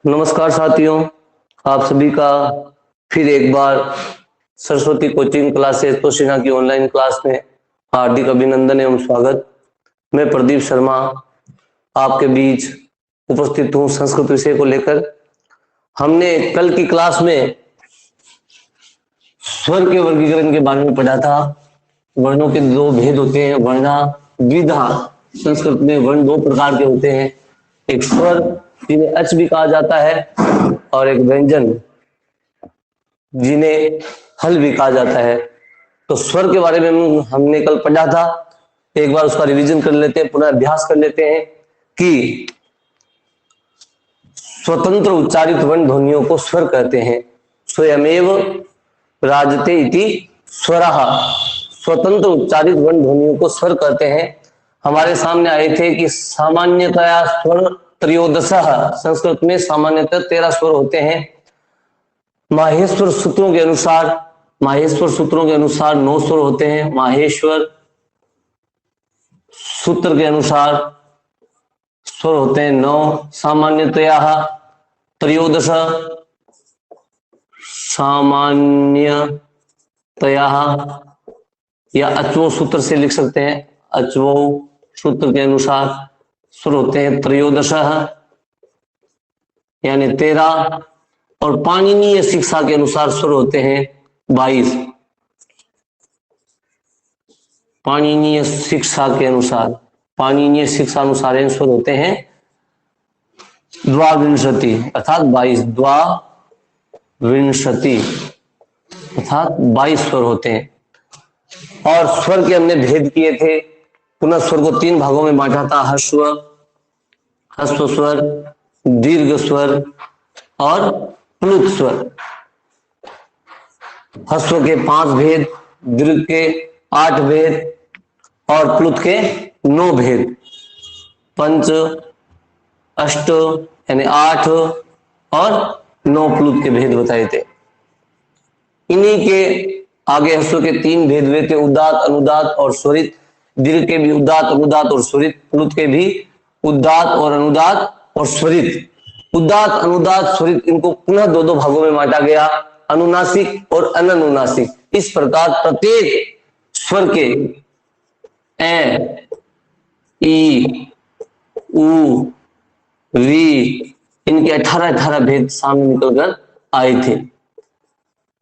नमस्कार साथियों, आप सभी का फिर एक बार सरस्वती कोचिंग क्लासेस तोशिना की ऑनलाइन क्लास में हार्दिक अभिनंदन एवं स्वागत। मैं प्रदीप शर्मा आपके बीच उपस्थित हूँ संस्कृत विषय को लेकर। हमने कल की क्लास में स्वर के वर्गीकरण के बारे में पढ़ा था। वर्णों के दो भेद होते हैं, वर्णा द्विधा। संस्कृत में वर्ण दो प्रकार के होते हैं, एक स्वर जिन्हें अच भी कहा जाता है और एक व्यंजन जिन्हें हल भी कहा जाता है। तो स्वर के बारे में हमने कल पढ़ा था, एक बार उसका रिवीजन कर लेते हैं, पुनः अभ्यास कर लेते हैं कि स्वतंत्र उच्चारित वर्ण ध्वनियों को स्वर कहते हैं। स्वयमेव राजते इति स्वरः। स्वतंत्र उच्चारित वर्ण ध्वनियों को स्वर कहते हैं। हमारे सामने आए थे कि सामान्यतया स्वर त्रयोदशः, संस्कृत में सामान्यतः 13 स्वर होते हैं। माहेश्वर सूत्रों के अनुसार 9 स्वर होते हैं। माहेश्वर सूत्र के अनुसार स्वर होते हैं 9। सामान्यतया त्रयोदश, सामान्यतया या अचवो सूत्र से लिख सकते हैं। अचवो सूत्र के अनुसार स्वर होते हैं त्रयोदश यानी 13, और पाणिनीय शिक्षा के अनुसार स्वर होते हैं 22। पाणिनीय शिक्षा अनुसार स्वर होते हैं द्वाविंशति अर्थात 22। द्वाविंशति अर्थात 22 स्वर होते हैं। और स्वर के हमने भेद किए थे। पुनः स्वर को 3 भागों में बांटा था, ह्रस्व स्वर, दीर्घ स्वर और प्लुत स्वर। ह्रस्व के 5 भेद, दीर्घ के 8 भेद और प्लुत के 9 भेद। पंच अष्ट यानी 8 और 9 प्लुत के भेद बताए थे। इन्हीं के आगे ह्रस्व के 3 भेद हुए थे, उदात, अनुदात और स्वरित। दीर्घ के भी उदात, अनुदात और स्वरित। प्लुत के भी उदात और अनुदात और स्वरित। उदात, अनुदात, स्वरित, इनको पुनः 2 भागों में बांटा गया, अनुनासिक और अननुनासिक। इस प्रकार प्रत्येक स्वर के ए, ई, उ, री, इनके 18 भेद सामने निकलकर आए थे।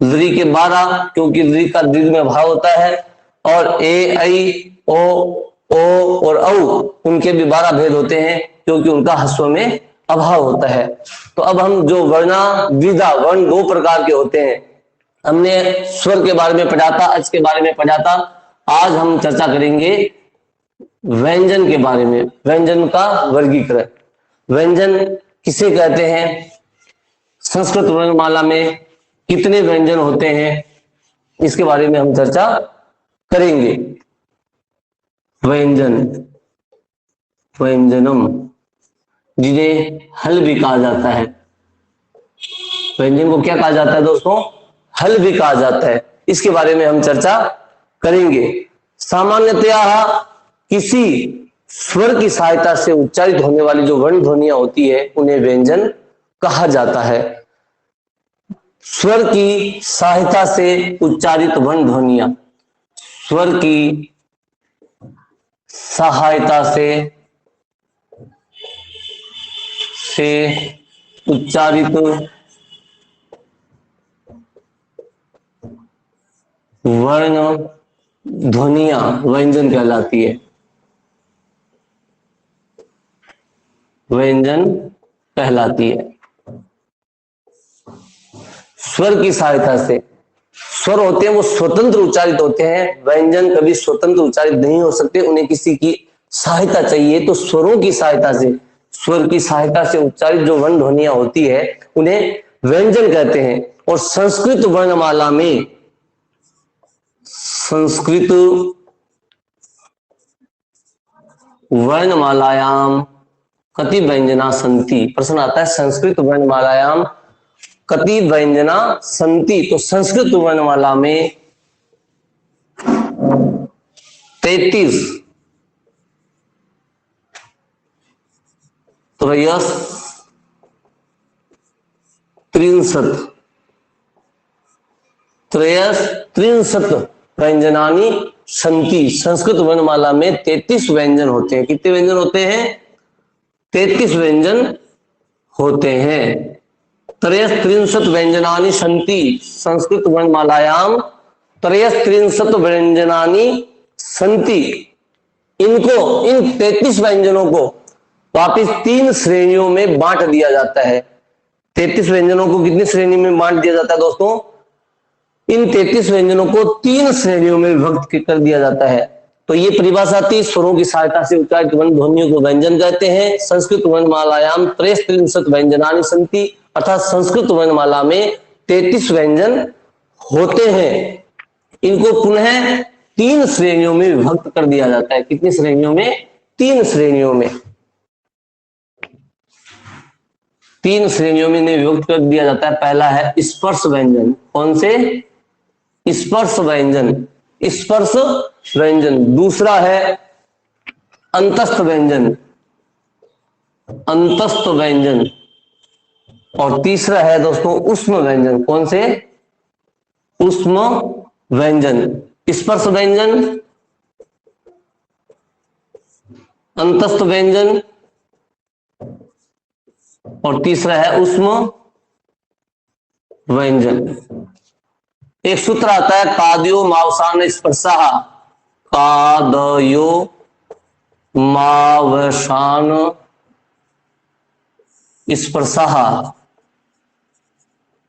री के 12, क्योंकि री का दीर्घ में भाव होता है, और ए, ऐ, ओ और औ उनके भी 12 भेद होते हैं, क्योंकि उनका ह्रस्व में अभाव होता है। तो अब हम जो वर्णा द्विधा, वर्ण 2 प्रकार के होते हैं, हमने स्वर के बारे में पढ़ा था, अच के बारे में पढ़ा था। आज हम चर्चा करेंगे व्यंजन के बारे में, व्यंजन का वर्गीकरण। व्यंजन किसे कहते हैं, संस्कृत वर्णमाला में कितने व्यंजन होते हैं, इसके बारे में हम चर्चा करेंगे। व्यंजनम जिन्हें हल भी कहा जाता है। व्यंजन को क्या कहा जाता है दोस्तों? हल भी कहा जाता है। इसके बारे में हम चर्चा करेंगे। सामान्यतया किसी स्वर की सहायता से उच्चारित होने वाली जो वर्ण ध्वनियां होती है उन्हें व्यंजन कहा जाता है। स्वर की सहायता से उच्चारित वर्ण ध्वनियां, स्वर की सहायता से उच्चारित वर्ण ध्वनियां व्यंजन कहलाती है। व्यंजन कहलाती है। स्वर की सहायता से, स्वर होते हैं वो स्वतंत्र उच्चारित होते हैं। व्यंजन कभी स्वतंत्र उच्चारित नहीं हो सकते, उन्हें किसी की सहायता चाहिए। तो स्वरों की सहायता से, स्वर की सहायता से उच्चारित जो वर्ण ध्वनियां होती है उन्हें व्यंजन कहते हैं। और संस्कृत वर्णमाला में, संस्कृत वर्णमालायाम कति व्यंजना संति। प्रश्न आता है संस्कृत वर्णमालायाम कति व्यंजना संति। तो संस्कृत वर्णमाला में 33 त्रयस त्रिंशत्, त्रिंशत् व्यंजनानि सन्ति। संस्कृत वर्णमाला में 33 व्यंजन होते हैं। कितने व्यंजन होते हैं? 33 व्यंजन होते हैं। त्रिंशत् व्यंजनानि सन्ति संस्कृत वर्णमालायाम, त्रिंशत् व्यंजनानि सन्ति। इनको, इन 33 व्यंजनों को वापिस 3 श्रेणियों में बांट दिया जाता है। 33 व्यंजनों को कितनी श्रेणी में बांट दिया जाता है दोस्तों? इन 33 व्यंजनों को 3 श्रेणियों में विभक्त कर दिया जाता है। तो ये परिभाषा थी, स्वरों की सहायता से उच्चारित वर्ण ध्वनियों को व्यंजन कहते हैं। संस्कृत वर्णमालायाम त्रिंशत् व्यंजनानि सन्ति, अर्थात संस्कृत वर्णमाला में 33 व्यंजन होते हैं। इनको पुनः 3 श्रेणियों में विभक्त कर दिया जाता है। कितनी श्रेणियों में? 3 श्रेणियों में। 3 श्रेणियों में विभक्त कर दिया जाता है। पहला है स्पर्श व्यंजन। कौन से? स्पर्श व्यंजन, स्पर्श व्यंजन। दूसरा है अंतस्थ व्यंजन, अंतस्थ व्यंजन। और तीसरा है दोस्तों ऊष्म व्यंजन। कौन से? ऊष्म व्यंजन। स्पर्श व्यंजन, अंतस्थ व्यंजन और तीसरा है ऊष्म व्यंजन। एक सूत्र आता है कादयो मावसान स्पर्शः, कादयो मावसान स्पर्शः,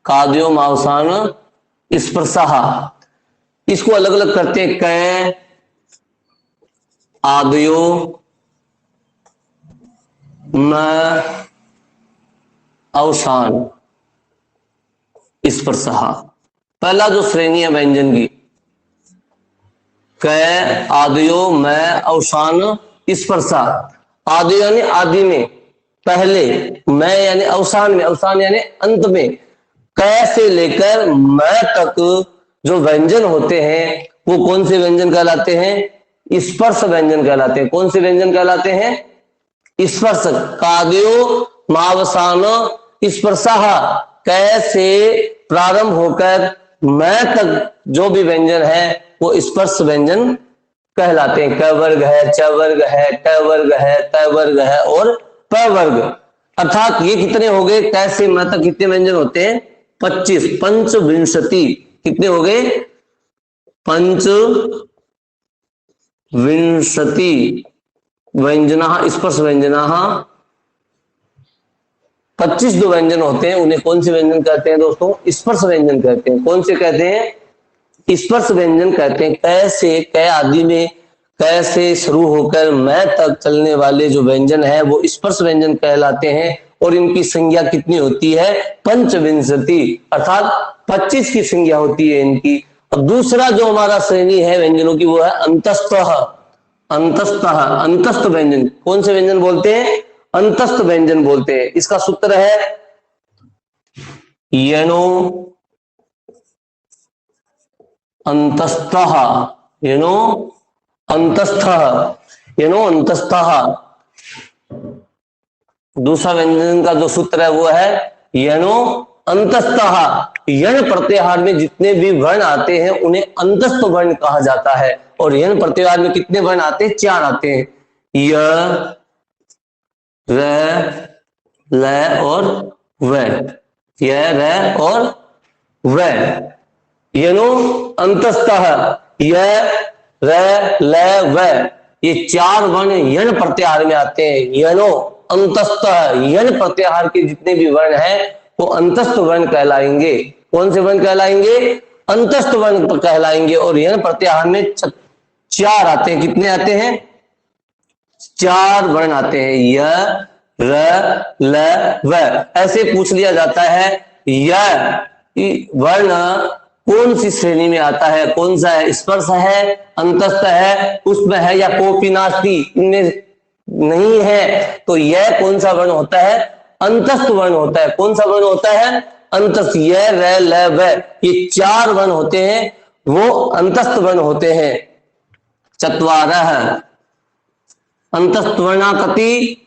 कादयो मावसान स्पर्शः। इसको अलग अलग करते हैं। कै, आदयो, न, अवसान स्पर्शः। पहला जो श्रेणी है व्यंजन की, कै, आदयो, मैं, अवसान स्पर्शा। आदि यानी आदि में, पहले, मैं यानी अवसान में, अवसान यानी अंत में। कै से लेकर मैं तक जो व्यंजन होते हैं वो कौन से व्यंजन कहलाते हैं? स्पर्श व्यंजन कहलाते हैं। कौन से व्यंजन कहलाते हैं? स्पर्श। कादयो मावसान स्पर्शः, कै से प्रारंभ होकर मैं तक जो भी व्यंजन है वो स्पर्श व्यंजन कहलाते हैं। क वर्ग है, च वर्ग है, ट वर्ग है, त वर्ग है और प वर्ग। अर्थात ये कितने हो गए? कै से मैं तक कितने व्यंजन होते हैं? 25, पंचविंशति। कितने हो गए? पंचविंशति व्यंजना, स्पर्श व्यंजना। 25 जो व्यंजन होते हैं उन्हें कौन से व्यंजन कहते हैं दोस्तों? स्पर्श व्यंजन कहते हैं। कौन से कहते हैं? स्पर्श व्यंजन कहते हैं। कै से, कै आदि में कै से शुरू होकर मैं तक चलने वाले जो व्यंजन है वो स्पर्श व्यंजन कहलाते हैं। और इनकी संज्ञा कितनी होती है? पंचविंशति, अर्थात 25 की संज्ञा होती है इनकी। अब दूसरा जो हमारा श्रेणी है व्यंजनों की वो है अंतस्तः। अंतस्तः, अंतस्थ व्यंजन। कौन से व्यंजन बोलते हैं? अंतस्थ व्यंजन बोलते हैं। इसका सूत्र है यनो अंतस्थः, यनो अंतस्थः, यनो अंतस्थः। दूसरा व्यंजन का जो सूत्र है वो है यनो अंतस्थः। यण प्रत्याहार में जितने भी वर्ण आते हैं उन्हें अंतस्थ वर्ण कहा जाता है। और यण प्रत्याहार में कितने वर्ण आते हैं? 4 आते हैं। य, र, ल और व। य, र और व। यनो अंतस्थः, य, र, ल, व। ये 4 वर्ण यण प्रत्याहार में आते हैं। यनो अंतस्थः, यण प्रत्याहार के जितने भी वर्ण हैं वो अंतस्थ वर्ण कहलाएंगे। कौन से वर्ण कहलाएंगे? अंतस्थ वर्ण कहलाएंगे। और यण प्रत्याहार में 4 आते हैं। कितने आते हैं? 4 वर्ण आते हैं। य, र, ल, व। ऐसे पूछ लिया जाता है य वर्ण कौन सी श्रेणी में आता है? कौन सा है? स्पर्श है, अंतस्थ है, ऊष्म है या कोपी नास्ति इनमें नहीं है? तो यह कौन सा वर्ण होता है? अंतस्थ वर्ण होता है। कौन सा वर्ण होता है? अंतस्थ। य, र, ल, व, ये 4 वर्ण होते हैं वो अंतस्थ वर्ण होते हैं। चत्वारः अंतस्थ वर्णा कति?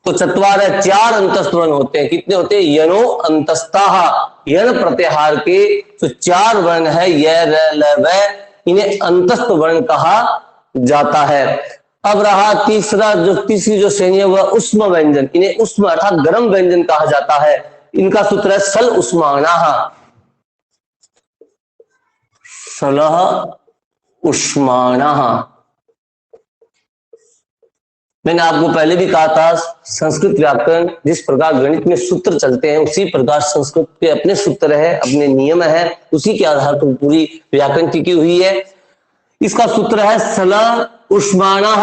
तो चत्वारः, चार अंतस्थ वर्ण होते हैं। कितने होते हैं? यनो अंतस्ताः, यण प्रत्याहार के जो चार वर्ण है य, र, ल, व, इन्हें अंतस्थ वर्ण कहा जाता है। अब रहा तीसरी जो श्रेणी है वह उष्म व्यंजन। इन्हें उष्म अर्थात गर्म व्यंजन कहा जाता है। इनका सूत्र है सल उष्माणाः, सलह उष्माणाः। मैंने आपको पहले भी कहा था संस्कृत व्याकरण जिस प्रकार गणित में सूत्र चलते हैं उसी प्रकार संस्कृत के अपने सूत्र है, अपने नियम है, उसी के आधार पर पूरी व्याकरण टिकी हुई है। इसका सूत्र है सल उष्माणाः।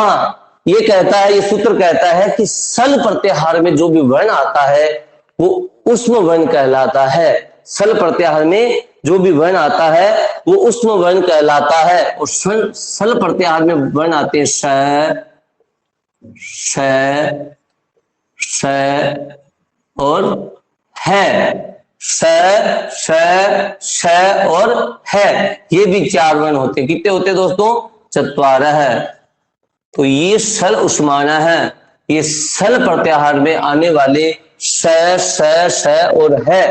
ये कहता है, ये सूत्र कहता है कि सल प्रत्याहार में जो भी वर्ण आता है वो उष्म वर्ण कहलाता है। सल प्रत्याहार में जो भी वर्ण आता है वो उष्म वर्ण कहलाता है। और सल प्रत्याहार में वर्ण आते हैं श, श, श और है। श, श, श और है, ये भी चार वर्ण होते हैं। कितने होते हैं दोस्तों? चत्वारः है। तो ये सल उष्माणः है, ये सल प्रत्याहार में आने वाले श, श, श और है,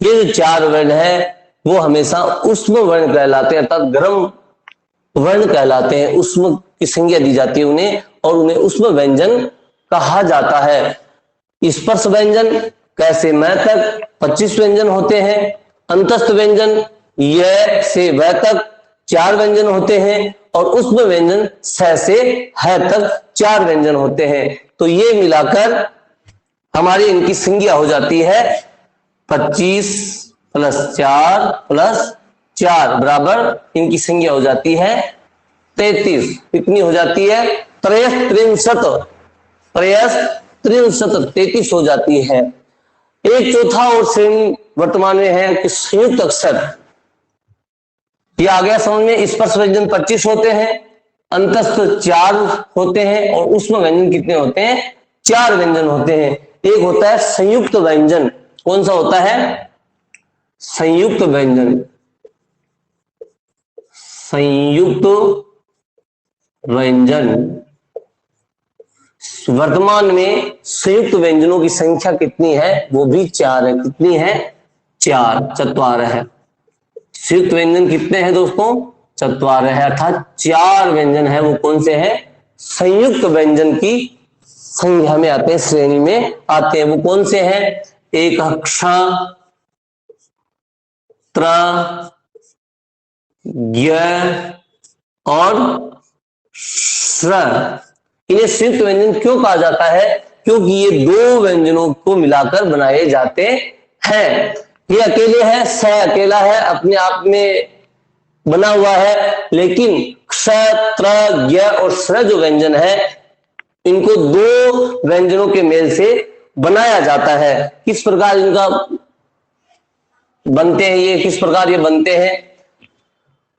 ये जो चार वर्ण है वो हमेशा उष्म वर्ण कहलाते हैं, अर्थात गर्म वर्ण कहलाते हैं। उष्म की संज्ञा दी जाती है उन्हें और उन्हें उष्म व्यंजन कहा जाता है। स्पर्श व्यंजन कैसे मैं तक 25 व्यंजन होते हैं। अंतस्थ व्यंजन य से व तक 4 व्यंजन होते हैं और उष्म व्यंजन स से ह तक 4 व्यंजन होते हैं। तो ये मिलाकर हमारी इनकी संज्ञा हो जाती है 25 + 4 + 4 बराबर इनकी संज्ञा हो जाती है 33। कितनी हो जाती है? 33 हो जाती है। एक चौथा और श्रेणी वर्तमान में है कि संयुक्त अक्षर। ये आ गया समझ में। स्पर्श व्यंजन 25 होते हैं, अंतस्थ 4 होते हैं और उष्म व्यंजन कितने होते हैं? 4 व्यंजन होते हैं। एक होता है संयुक्त व्यंजन। कौन सा होता है? संयुक्त व्यंजन। संयुक्त व्यंजन वर्तमान में संयुक्त व्यंजनों की संख्या कितनी है? वो भी 4 है। कितनी है? 4, चत्वारः है। संयुक्त व्यंजन कितने हैं दोस्तों? चत्वारः है, अर्थात 4 व्यंजन है। वो कौन से हैं? संयुक्त व्यंजन की संख्या में आते हैं, श्रेणी में आते हैं। वो कौन से हैं? एक क्ष, त्र, ज्ञ और श्र। इन्हें संयुक्त व्यंजन क्यों कहा जाता है? क्योंकि ये 2 व्यंजनों को मिलाकर बनाए जाते हैं। ये अकेले है, स अकेला है, अपने आप में बना हुआ है, लेकिन क्ष, त्र, ज्ञ और श्र जो व्यंजन है इनको 2 व्यंजनों के मेल से बनाया जाता है। किस प्रकार इनका बनते हैं? ये किस प्रकार ये बनते हैं?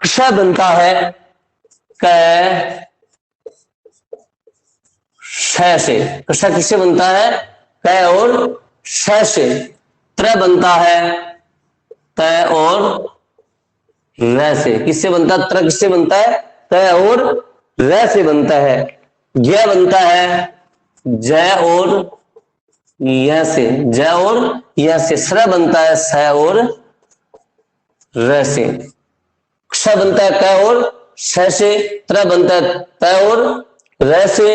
क्ष बनता है क श से। क्ष किससे बनता है? क और श से। त्र बनता है त और र से। किससे बनता है? त्र किससे बनता है? त और र से बनता है। ज्ञ बनता है ज और य से। ज और य से। श्र बनता है स और र से। क्ष बनता है क और श से। त्र बनता है त और र से।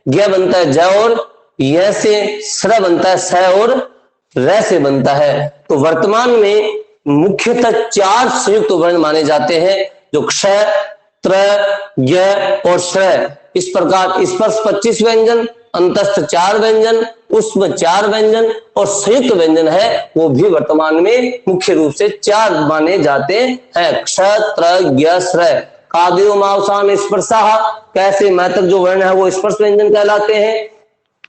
ज्ञ बनता है ज और य से। श्र बनता है स और र से बनता है। तो वर्तमान में मुख्यतः 4 संयुक्त वर्ण माने जाते हैं, जो क्ष, त्र, ज्ञ और श्र। इस प्रकार स्पर्श 25 व्यंजन, अंतस्थ 4 व्यंजन, उष्म 4 व्यंजन और संयुक्त व्यंजन है वो भी वर्तमान में मुख्य रूप से 4 माने जाते हैं। क्ष, त्र, ज्ञ, श्र। काव्यो मावसाम स्पर्शाः, कैसे मैतक जो वर्ण है वो स्पर्श व्यंजन कहलाते हैं।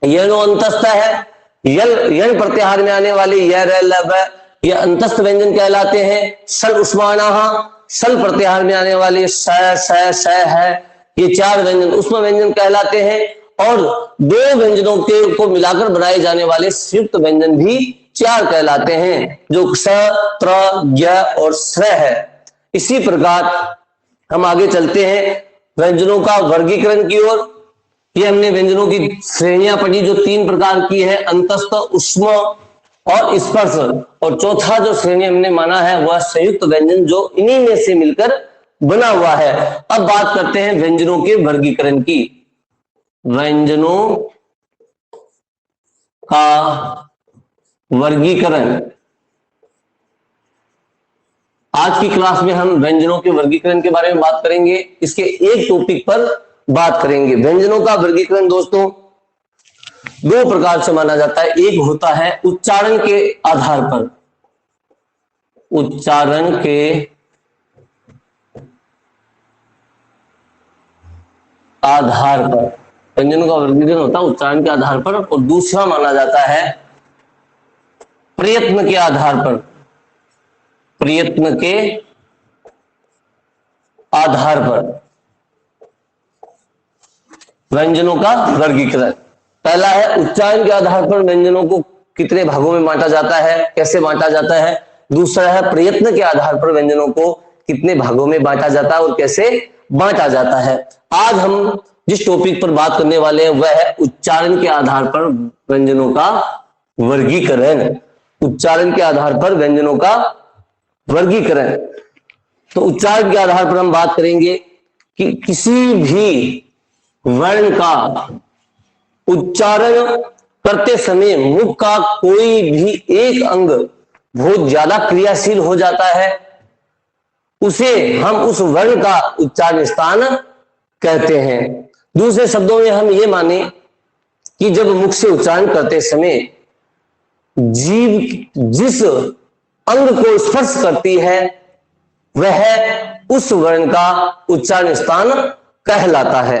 यनो अंतस्थ है, यण प्रत्याहार में आने वाले य, र, ल, व ये अंतस्थ व्यंजन कहलाते हैं। सल उष्माणाः, सल प्रत्याहार में आने वाले स, श, श है, ये 4 व्यंजन उष्म व्यंजन कहलाते हैं। और 2 व्यंजनों के को मिलाकर बनाए जाने वाले संयुक्त व्यंजन भी 4 कहलाते हैं, जो क्ष, त्र, ज्ञ और श्र है। इसी प्रकार हम आगे चलते हैं व्यंजनों का वर्गीकरण की ओर। ये हमने व्यंजनों की श्रेणियां पढ़ी जो 3 प्रकार की है, अंतस्थ, ऊष्म और स्पर्श। और चौथा जो श्रेणी हमने माना है वह संयुक्त व्यंजन, जो इन्हीं में से मिलकर बना हुआ है। अब बात करते हैं व्यंजनों के वर्गीकरण की। व्यंजनों का वर्गीकरण, आज की क्लास में हम व्यंजनों के वर्गीकरण के बारे में बात करेंगे। इसके एक टॉपिक पर बात करेंगे। व्यंजनों का वर्गीकरण दोस्तों 2 प्रकार से माना जाता है। एक होता है उच्चारण के आधार पर, उच्चारण के आधार पर व्यंजनों का वर्गीकरण होता है उच्चारण के आधार पर। और दूसरा माना जाता है प्रयत्न के आधार पर, प्रयत्न के आधार पर व्यंजनों का वर्गीकरण। पहला है उच्चारण के आधार पर व्यंजनों को कितने भागों में बांटा जाता है, कैसे बांटा जाता है। दूसरा है प्रयत्न के आधार पर व्यंजनों को कितने भागों में बांटा जाता है और कैसे बांटा जाता है। आज हम जिस टॉपिक पर बात करने वाले हैं वह है उच्चारण के आधार पर व्यंजनों का वर्गीकरण। उच्चारण के आधार पर व्यंजनों का वर्गीकरण। तो उच्चारण के आधार पर हम बात करेंगे कि किसी भी वर्ण का उच्चारण करते समय मुख का कोई भी एक अंग बहुत ज्यादा क्रियाशील हो जाता है, उसे हम उस वर्ण का उच्चारण स्थान कहते हैं। दूसरे शब्दों में हम ये माने कि जब मुख से उच्चारण करते समय जीभ जिस अंग को स्पर्श करती है वह उस वर्ण का उच्चारण स्थान कहलाता है।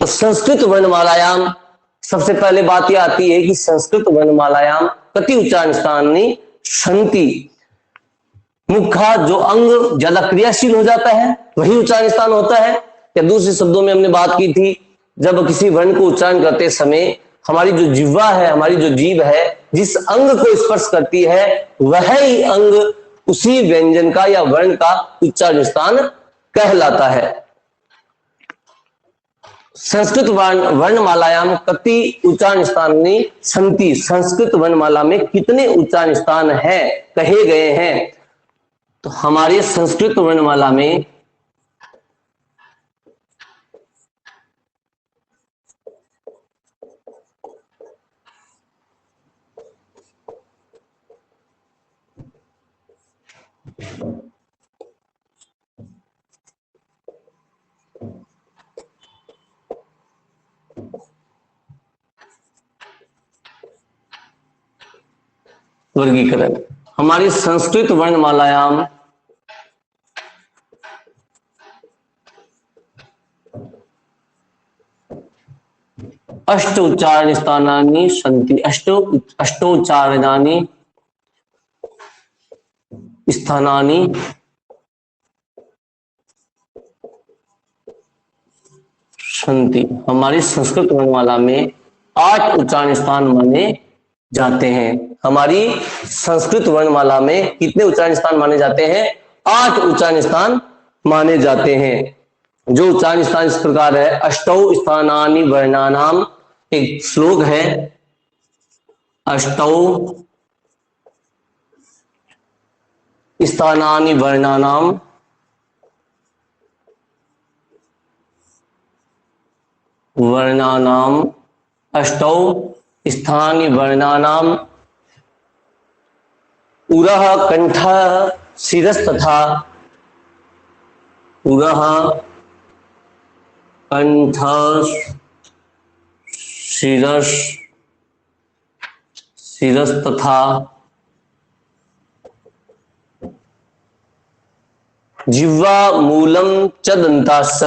तो संस्कृत वर्णमालायाम सबसे पहले बात यह आती है कि संस्कृत वर्णमालायाम कति उच्चारण स्थानी संति। मुख का जो अंग ज्यादा क्रियाशील हो जाता है वही उच्चारण स्थान होता है। या दूसरे शब्दों में हमने बात की थी, जब किसी वर्ण को उच्चारण करते समय हमारी जो जिह्वा है, हमारी जो जीभ है, जिस अंग को स्पर्श करती है वह ही अंग उसी व्यंजन का या वर्ण का उच्चारण स्थान कहलाता है। संस्कृत वर्णमालायाम कति उच्चारण स्थानी संति। संस्कृत वर्णमाला में कितने उच्चारण स्थान है कहे गए हैं, तो हमारी संस्कृत वर्णमाला में वर्गीकरण, हमारी संस्कृत वर्णमालायाम अष्ट उच्चारण स्थानानि सन्ति। अष्टोच्चारणानि स्थानानि सन्ति। हमारी संस्कृत वर्णमाला में 8 उच्चारण स्थान माने जाते हैं। हमारी संस्कृत वर्णमाला में कितने उच्चारण स्थान माने जाते हैं? 8 उच्चारण स्थान माने जाते हैं। जो उच्चारण स्थान इस प्रकार है, अष्टौ स्थानानि वर्णानाम। एक श्लोक है, अष्टौ स्थानानि वर्णानाम वर्णानाम अष्टौ स्थानि वर्णानाम उरः कंठः शिरस्तथा। उरः कंठः शिरस्तथा जिह्वा मूलम च दन्ताश्च।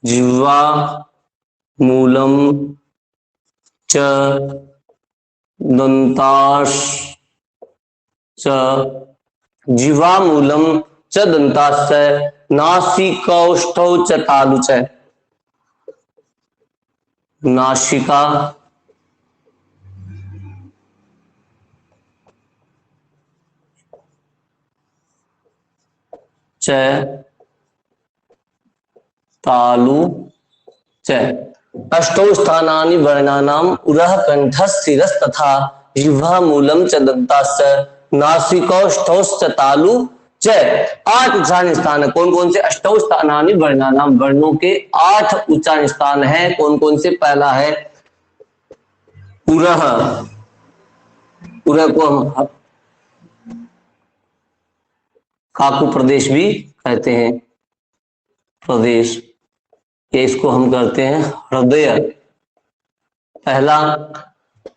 जिह्वा मूलम च दन्ताश्च। जिह्वा मूलम च दन्ताश्च नासिकौष्ठौ च तालु च। नासिका च तालु च। अष्टौ स्थानानि वर्णानाम उरः कंठः शिरः तथा जिह्वा मूलम च दन्ताश्च नासिकौष्ठौश्च तालु च। 8 उच्चारण स्थान है। कौन कौन से? अष्टौ स्थानानि वर्णानाम, वर्णों के 8 उच्चारण स्थान है। कौन कौन से? पहला है उरः, उरः को हम काकू प्रदेश भी कहते हैं, प्रदेश, ये इसको हम कहते हैं हृदय, पहला।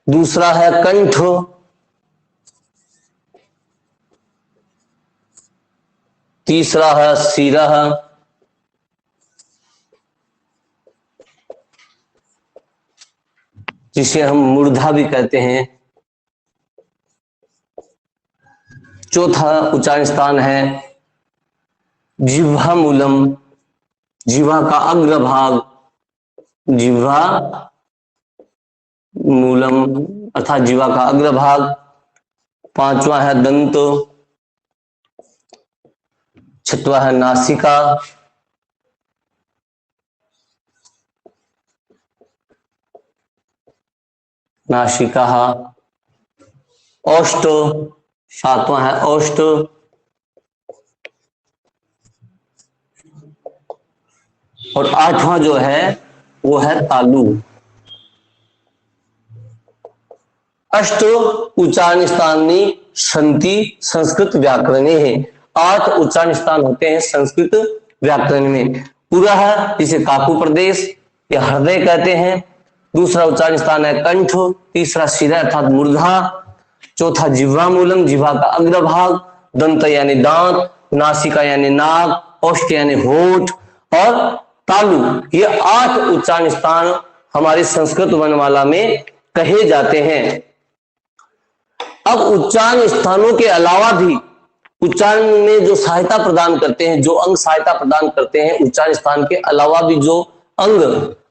दूसरा है कंठ, तीसरा है शिरः, जिसे हम मूर्धा भी कहते हैं। चौथा उच्चारण स्थान है जिह्वा मूलम, जिह्वा का अग्रभाग, जिह्वा मूलम अर्थात जिह्वा का अग्रभाग। पांचवा है दंत, छठवा है नासिका, नासिका। औष्ठ, सातवां है औष्ठ। और आठवां जो है वो है तालु। अष्ट उच्चारण स्थानी संति संस्कृत व्याकरण है। 8 उच्चारण स्थान होते हैं संस्कृत व्याकरण में। पूरा है जिसे काकू प्रदेश या हृदय कहते हैं। दूसरा उच्चारण स्थान है कंठ, तीसरा शिरा अर्थात मूर्धा, चौथा जिह्वा मूलम, जिह्वा का अग्रभाग, दंत यानी दांत, नासिका यानी नाक, औष्ठ यानी होठ, और तालु। ये 8 उच्चारण स्थान हमारे संस्कृत वर्णमाला में कहे जाते हैं। अब उच्चारण स्थानों के अलावा भी उच्चारण में जो सहायता प्रदान करते हैं, जो अंग सहायता प्रदान करते हैं, उच्चारण स्थान के अलावा भी जो अंग,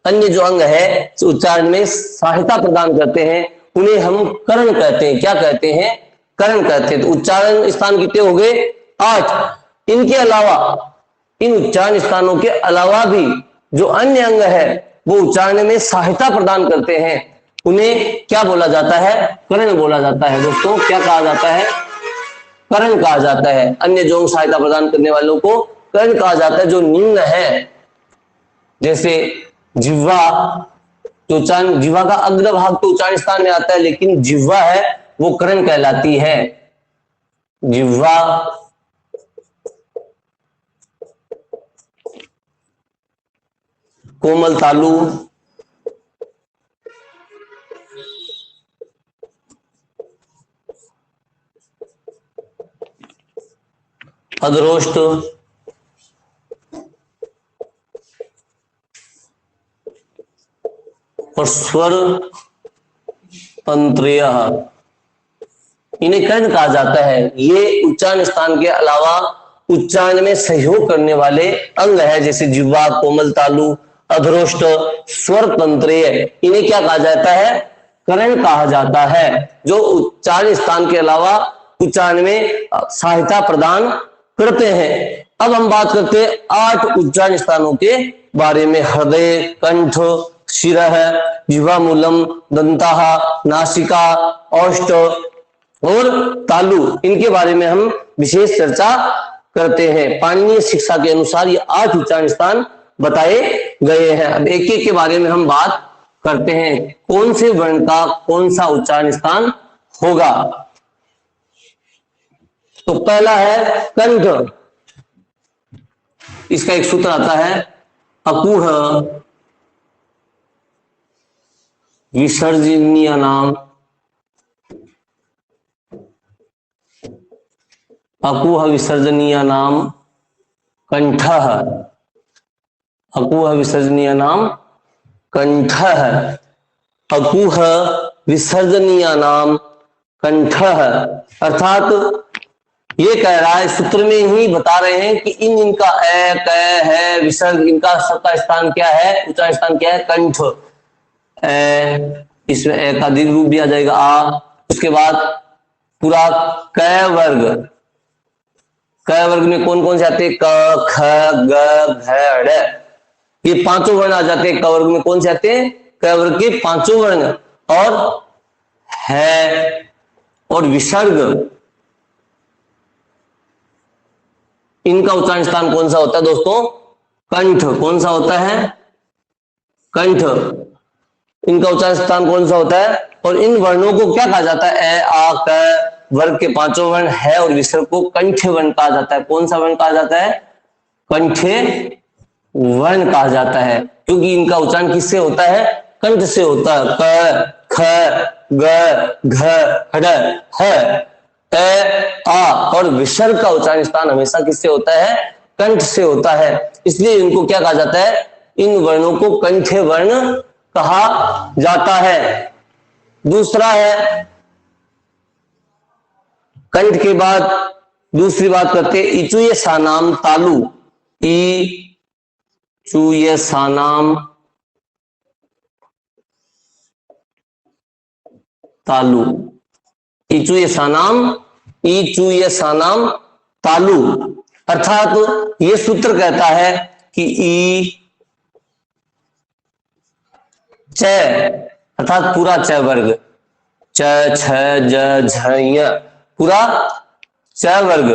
अन्य जो अंग है उच्चारण में सहायता प्रदान करते हैं, उन्हें हम कर्ण कहते हैं। क्या कहते हैं? कर्ण कहते हैं। तो उच्चारण स्थान कितने हो गए? 8। इनके अलावा, इन उच्चारण स्थानों के अलावा भी जो अन्य अंग है वो उच्चारण में सहायता प्रदान करते हैं, उन्हें क्या बोला जाता है? कर्ण बोला जाता है। दोस्तों क्या कहा जाता है? कर्ण कहा जाता है। अन्य जो सहायता प्रदान करने वालों को कर्ण कहा जाता है, जो निम्न है। जैसे जिह्वा, तो उच्चारण, जिह्वा का अग्रभाग तो उच्चारण स्थान में आता है, लेकिन जिह्वा है वो कर्ण कहलाती है। जिह्वा, कोमल तालु, अधरोष्ठ, और स्वर तंत्रीय, इन्हें कर्ण कहा जाता है। ये उच्चारण स्थान के अलावा उच्चारण में सहयोग करने वाले अंग है, जैसे जिह्वा, कोमल तालु, अधरोष्ठ, स्वर तंत्रीय, इन्हें क्या कहा जाता है? कर्ण कहा जाता है, जो उच्चारण स्थान के अलावा उच्चारण में सहायता प्रदान करते हैं। अब हम बात करते हैं 8 उच्चारण स्थानों के बारे में। हृदय, कंठ, शिरः, जिह्वा मूलम, दंताः, नासिका, औष्ठ और तालु, इनके बारे में हम विशेष चर्चा करते हैं। पाणिनीय शिक्षा के अनुसार ये 8 उच्चारण स्थान बताए गए हैं। अब एक एक के बारे में हम बात करते हैं। कौन से वर्ण का कौन सा उच्चारण स्थान होगा? तो पहला है कंठ। इसका एक सूत्र आता है अकूह विसर्जनीय नाम, अकूह विसर्जनीय नाम कंठः। अकूह विसर्जनीय नाम कंठः। अकूह विसर्जनीय नाम कंठः, अर्थात ये कह रहा है, सूत्र में ही बता रहे हैं कि इनका ए, क, है, विसर्ग, इनका सबका स्थान क्या है? उच्चारण स्थान क्या है? कंठ। ए, इसमें ए का दीर्घ रूप भी आ जाएगा आ। उसके बाद पूरा क वर्ग, क वर्ग में कौन कौन से आते हैं? क, ख, ग, घ, ड़। ये पांचों वर्ण आ जाते हैं क वर्ग में। कौन से आते हैं? क वर्ग के पांचों वर्ण। और है और विसर्ग, इनका उच्चारण स्थान कौन सा होता है दोस्तों? कंठ। कौन सा होता है? कंठ। इनका उच्चारण स्थान कौन सा होता है? और इन वर्णों को क्या कहा जाता है? ए आ क वर्ग के पांचों वर्ण है और विसर्ग को कंठे वर्ण कहा जाता है। कौन सा वर्ण कहा जाता है? कंठे वर्ण कहा जाता है, क्योंकि इनका उच्चारण किससे होता है? कंठ से होता है। क ख ग घ ड़ ह ए आ और विसर्ग का उच्चारण स्थान हमेशा किससे होता है? कंठ से होता है। इसलिए इनको क्या कहा जाता है? इन वर्णों को कंठे वर्ण कहा जाता है। दूसरा है, कंठ के बाद दूसरी बात करते हैं, इचुये सानाम तालु। ई चुये सानाम तालु। इचुये सानाम, इचुये सानाम तालु। अर्थात ये सूत्र कहता है कि ई च अर्थात पूरा च वर्ग, च छ ज झ य, पूरा च वर्ग,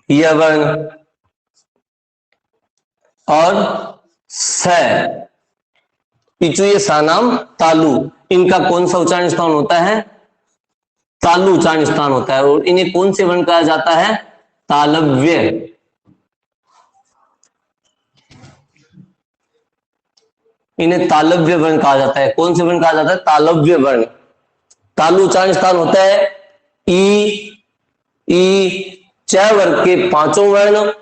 य वर्ण और स, इचुये सानाम तालु, इनका कौन सा उच्चारण स्थान होता है? तालु उच्चारण स्थान होता है। और इन्हें कौन से वर्ण कहा जाता है? तालव्य। इन्हें तालव्य वर्ण कहा जाता है। कौन से वर्ण कहा जाता है? तालव्य वर्ण। तालु उच्चारण स्थान होता है ई च वर्ग के पांचों वर्ण,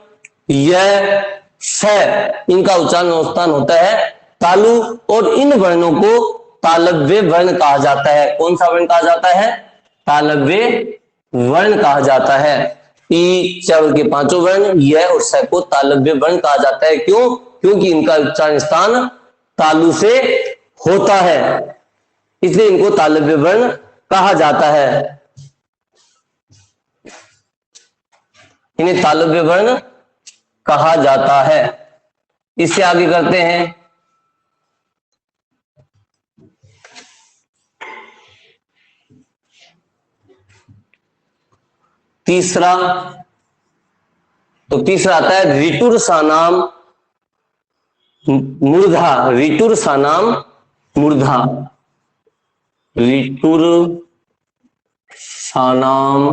य श, इनका उच्चारण स्थान होता है तालु। और इन वर्णों को तालव्य वर्ण कहा जाता है। कौन सा वर्ण कहा जाता है? तालव्य वर्ण कहा जाता है। ई च वर्ग के पांचों वर्ण, य और श को तालव्य वर्ण कहा जाता है। क्यों? क्योंकि इनका उच्चारण स्थान तालु से होता है, इसलिए इनको तालव्य वर्ण कहा जाता है। इन्हें तालव्य वर्ण कहा जाता है। इससे आगे करते हैं, तीसरा। तो तीसरा आता है ऋटुर सानाम मूर्धा। ऋटुर सानाम मूर्धा। ऋटुर सानाम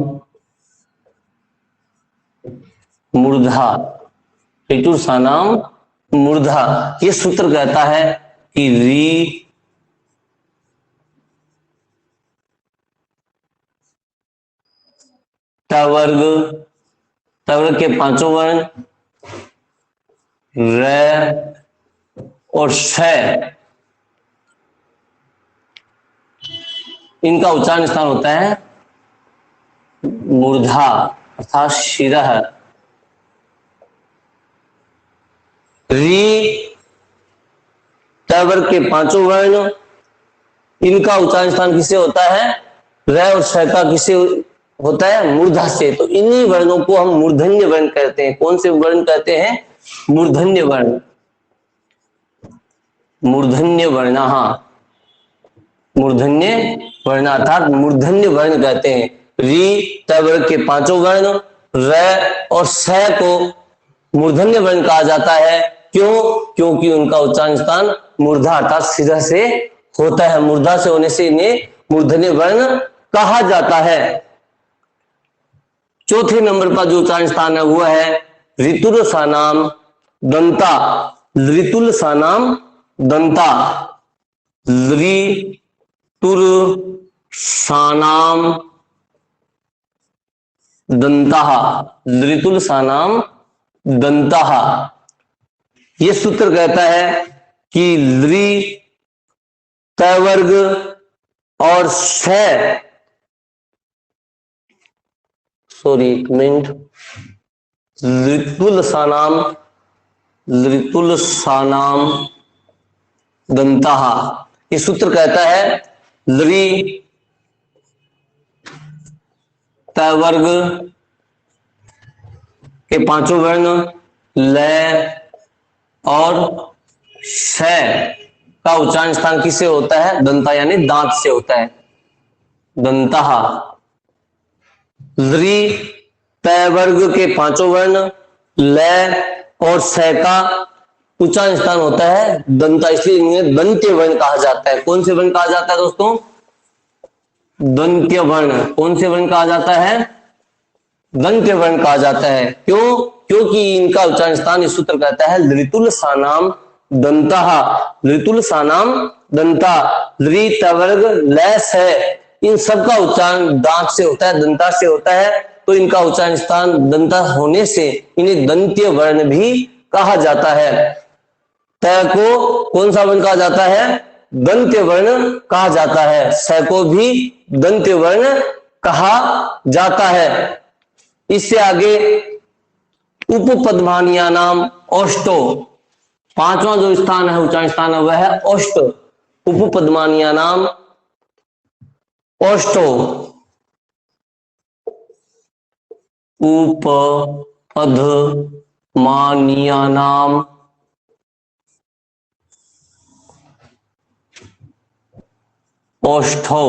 मूर्धा। ऋटुर सानाम मूर्धा। ये सूत्र कहता है कि री टवर्ग, टवर्ग के पांचों वर्ण र और श, इनका उच्चारण स्थान होता है मूर्धा अर्थात शिरः। री टवर्ग के पांचों वर्ण, इनका उच्चारण स्थान किससे होता है? र और श का किससे होता है? मूर्धा से। तो इन्हीं वर्णों को हम मूर्धन्य वर्ण कहते हैं। कौन से वर्ण कहते हैं? मूर्धन्य वर्ण। मूर्धन्य वर्ण, हाँ, मूर्धन्य वर्ण अर्थात मूर्धन्य वर्ण कहते हैं। री टवर्ग के पांचों वर्ण, र और श को मूर्धन्य वर्ण कहा जाता है। क्यों? क्योंकि उनका उच्चारण स्थान मूर्धा अर्थात सिर से होता है। मूर्धा से होने से इन्हें मूर्धन्य वर्ण कहा जाता है। चौथे नंबर पर जो उच्चारण स्थान है वो है ऋतुर सानाम दंता। ऋतुल सानाम दंता। ऋतुर सानाम दंता। ऋतुल सानाम दंता। ये सूत्र कहता है कि ऋ तवर्ग और श, सॉरी एक मिनट, ऋतुल सानाम, ऋतुल सानाम दंता। ये सूत्र कहता है ऋ तवर्ग के पांचों वर्ण ल और श का उच्चारण स्थान किससे होता है? दंता यानी दांत से होता है। दंतः। री तय वर्ग के पांचों वर्ण ल और स का उच्चारण स्थान होता है दंता, इसलिए इन्हें दंत्य वर्ण कहा जाता है। कौन से वर्ण कहा जाता है दोस्तों? दंत्य वर्ण। कौन से वर्ण कहा जाता है? दंत्य वर्ण कहा जाता है। क्यों? क्योंकि इनका उच्चारण स्थान इस सूत्र कहता है लृतुलसानाम दंतः। लृतुलसानाम दंता। लृ तवर्ग ल स इन सब का उच्चारण दांत से होता है, दंता से होता है, तो इनका उच्चारण स्थान दंता होने से इन्हें दंत्य वर्ण भी कहा जाता है। त को कौन सा वर्ण कहा जाता है? दंत्य वर्ण कहा जाता है। स को भी दंत्य वर्ण कहा जाता है। इससे आगे उपपदमानिया नाम औष्टो, पांचवा जो स्थान है उच्चारण स्थान है वह है औष्ट। उपपदमानिया नाम औष्टो। उपपदमानिया नाम औष्ठो।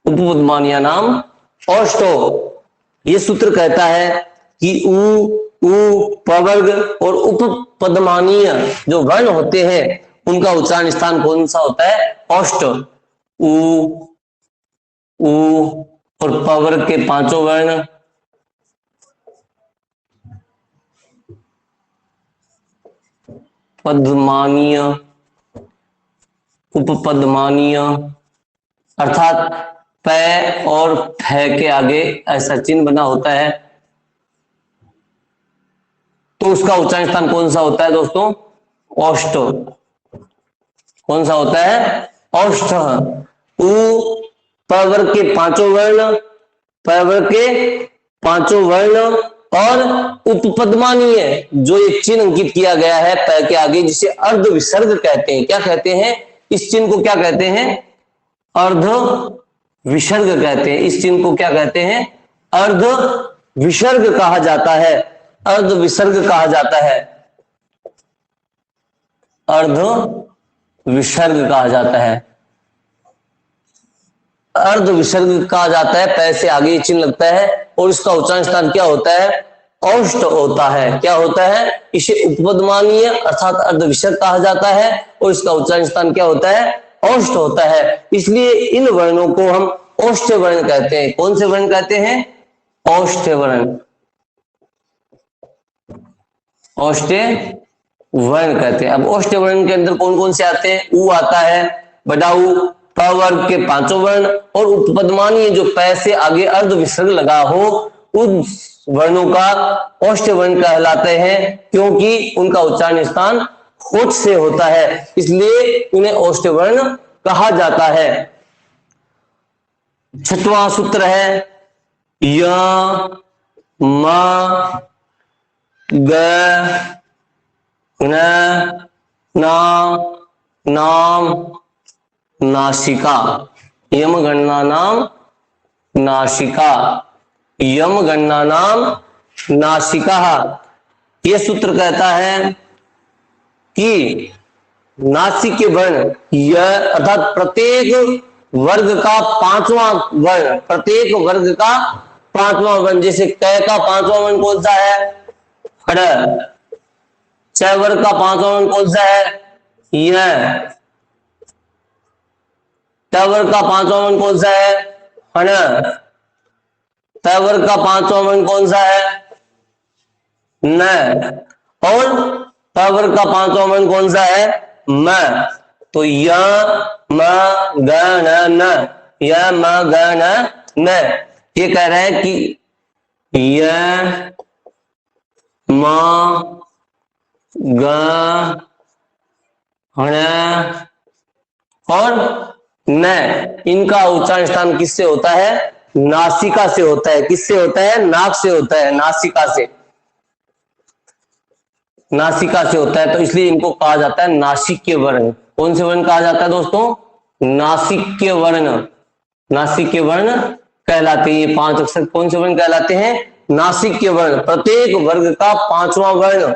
उपपदमानिया नाम औष्टो। ये सूत्र कहता है कि उ पवर्ग और उपपदमानीय जो वर्ण होते हैं उनका उच्चारण स्थान कौन सा होता है? औष्ट। उ और पवर्ग के पांचों वर्ण पदमानीय, उपपदमानीय अर्थात प और फ के आगे ऐसा चिन्ह बना होता है, तो उसका उच्चारण स्थान कौन सा होता है दोस्तों? औष्ठ। कौन सा होता है? औष्ठ। उ पवर्ग के पांचों वर्ण, पवर्ग के पांचों वर्ण और उपपदमानीय जो एक चिन्ह अंकित किया गया है प के आगे, जिसे अर्ध विसर्ग कहते हैं। क्या कहते हैं इस चिन्ह को? क्या कहते हैं? अर्ध विसर्ग कहते हैं। इस चिन्ह को क्या कहते हैं? अर्ध विसर्ग कहा जाता है। अर्ध विसर्ग कहा जाता है। अर्ध विसर्ग कहा जाता है। अर्ध विसर्ग कहा जाता है। पै से आगे चिन्ह लगता है और इसका उच्चारण स्थान क्या होता है? औष्ठ होता है। क्या होता है? इसे उपपदमानीय अर्थात अर्ध विसर्ग कहा जाता है और इसका उच्चारण स्थान क्या होता है? औष्ठ होता है। इसलिए इन वर्णों को हम औष्ठ्य वर्ण कहते हैं। कौन से वर्ण कहते हैं? औष्ठ्य वर्ण। औष्ठ्य वर्ण कहते हैं। अब औष्ठ्य वर्ण के अंदर कौन कौन से आते हैं? उ आता है, बड़ा उ, प वर्ग के पांचों वर्ण और उपपदमानीय जो पै से आगे अर्ध विसर्ग लगा हो उन वर्णों का औष्ठ्य वर्ण कहलाते हैं, क्योंकि उनका उच्चारण स्थान होठ से होता है, इसलिए उन्हें औष्ठ्य वर्ण कहा जाता है। छठवां सूत्र है य म ग न नाम नासिका। यम गणना नाम नासिका। यम गणना नाम नासिका। यह सूत्र कहता है कि नासिक के वर्ण यह अर्थात प्रत्येक वर्ग का पांचवा वर्ण, प्रत्येक वर्ग का पांचवा वर्ण, जैसे क का पांचवा वर्ण कौन सा है? खड़। च वर्ग का पांचवा वर्ण कौन सा है? यह। त वर्ग का पांचवा वर्ण कौन सा है? हण। त वर्ग का पांचवा वर्ण कौन सा है? न। और प वर्ग का पांचवा वर्ण कौन सा है? म। तो य म ग न न, य म ग न न। ये कह रहा है कि य म ग हण और न, इनका उच्चारण स्थान किससे होता है? नासिका से होता है। किससे होता है? नाक से होता है, नासिका से। नासिका से होता है, तो इसलिए इनको कहा जाता है नासिक्य वर्ण। कौन से वर्ण कहा जाता है दोस्तों? नासिक्य वर्ण। नासिक्य वर्ण कहलाते हैं। ये पांच अक्षर कौन से वर्ण कहलाते हैं? नासिक के वर्ण, प्रत्येक वर्ग का पांचवां वर्ण,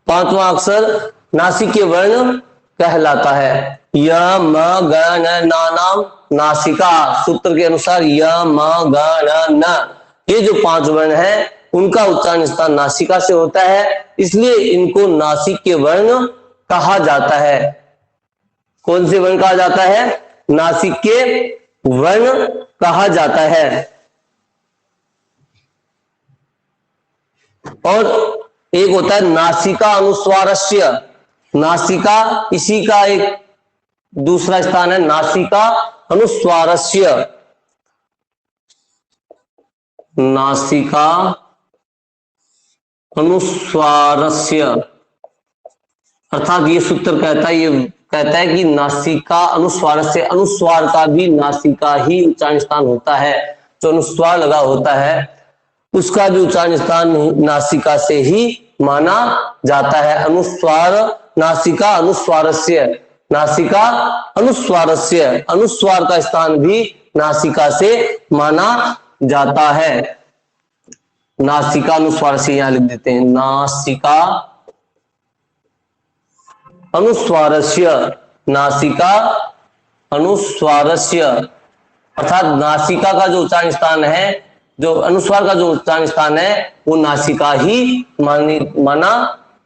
पांचवां अक्षर नासिक के वर्ण कहलाता है। य म ग न ना नाम नासिका, सूत्र के अनुसार य म ग न, ये जो पांच वर्ण है उनका उच्चारण स्थान नासिका से होता है, इसलिए इनको नासिक के वर्ण कहा जाता है। कौन से वर्ण कहा जाता है? नासिक के वर्ण कहा जाता है। और एक होता है नासिका अनुस्वारस्य, नासिका इसी का एक दूसरा स्थान है, नासिका अनुस्वारस्य, नासिका अनुस्वारस्य, अर्थात ये सूत्र कहता है, ये कहता है कि नासिका अनुस्वार से, अनुस्वार का भी नासिका ही उच्चारण स्थान होता है, जो अनुस्वार लगा होता है उसका भी उच्चारण स्थान नासिका से ही माना जाता है। अनुस्वार नासिका अनुस्वारस्य, नासिका अनुस्वारस्य, अनुस्वार का स्थान भी नासिका से माना जाता है। नासिका अनुस्वार से यहां लिख देते हैं, नासिका अनुस्वारस्य, नासिका अनुस्वारस्य, अर्थात नासिका का जो उच्चारण स्थान है, जो अनुस्वार का जो उच्चारण स्थान है वो नासिका ही माना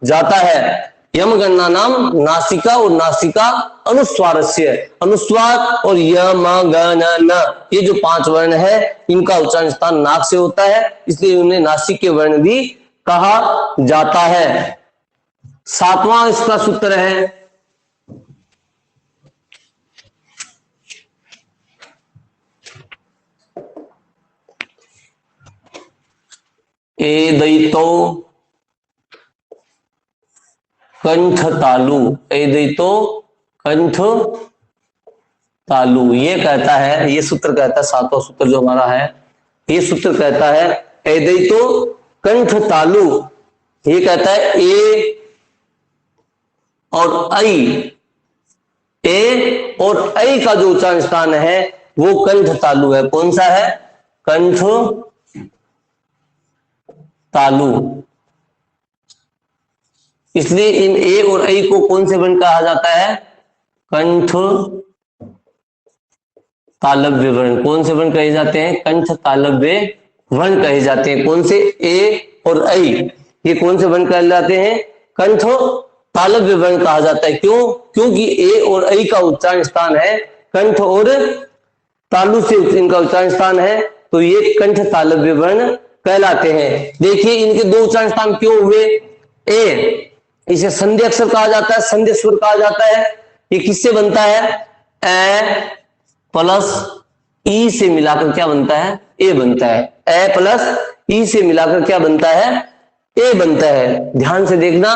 जाता है। यम गणना नाम नासिका और नासिका अनुस्वारस्य, अनुस्वार और य म ग न, ये जो पांच वर्ण है इनका उच्चारण स्थान नाक से होता है, इसलिए उन्हें नासिक के वर्ण भी कहा जाता है। सातवां इसका सूत्र है एदयितो कंठ तालु, एदयितो कंठ तालु, ये कहता है, ये सूत्र कहता है, सातवां सूत्र जो हमारा है ये सूत्र कहता है एदयितो कंठ तालु, ये कहता है ए और ऐ, ए और ऐ का जो उच्चारण स्थान है वो कंठ तालु है। कौन सा है? कंठ तालु। इसलिए इन ए और ऐ को कौन से वर्ण कहा जाता है? कंठ तालव्य वर्ण। कौन से वर्ण कहे जाते हैं? कंठ तालव्य वर्ण कहे जाते हैं। कौन से? ए और ऐ, ये कौन से वर्ण कहे जाते हैं? कंठ तालव्य वर्ण कहा जाता है। क्यों? क्योंकि ए और ऐ का उच्चारण स्थान है कंठ और तालु से इनका उच्चारण स्थान है, तो ये कंठ तालव्य वर्ण कहलाते हैं। देखिए इनके दो उच्चारण स्थान क्यों हुए? ए, इसे संधि अक्षर कहा जाता है, संधि स्वर कहा जाता है। ये किससे बनता है? ए प्लस ई से मिलाकर क्या बनता है? ए बनता है। ए प्लस ई से मिलाकर क्या बनता है? ए बनता है। ध्यान से देखना,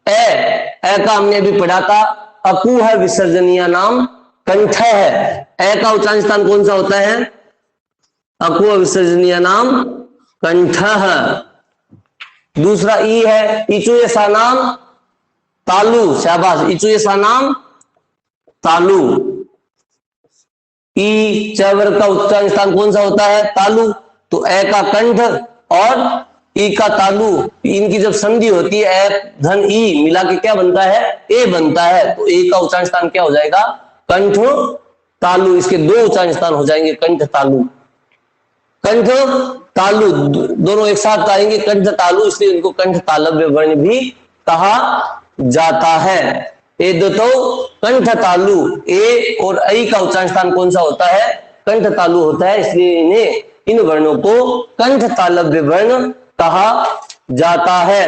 ए का हमने अभी पढ़ा था, अकु है विसर्जनीय नाम कंठ है। ए का उच्चारण स्थान कौन सा होता है? अकु विसर्जनीय नाम कंठ है। दूसरा ई है, इचु ऐसा नाम तालु, शाबाश, इचु ऐसा नाम तालु। ई चवर का उच्चारण स्थान कौन सा होता है? तालु। तो ए का कंठ और ई का तालु, इनकी जब संधि होती है ए धन ई मिला के क्या बनता है? ए बनता है। तो ए का उच्चारण स्थान क्या हो जाएगा? कंठ तालु। इसके दो उच्चारण स्थान हो जाएंगे, कंठ तालु, कंठ तालु, दोनों एक साथ आएंगे कंठ तालु, इसलिए इनको कंठ तालव्य वर्ण भी कहा जाता है। एदतो कंठ तालु, ए और ऐ का उच्चारण स्थान कौन सा होता है? कंठ तालु होता है, इसलिए इन्हें, इन वर्णों को कंठ तालव्य वर्ण कहा जाता है।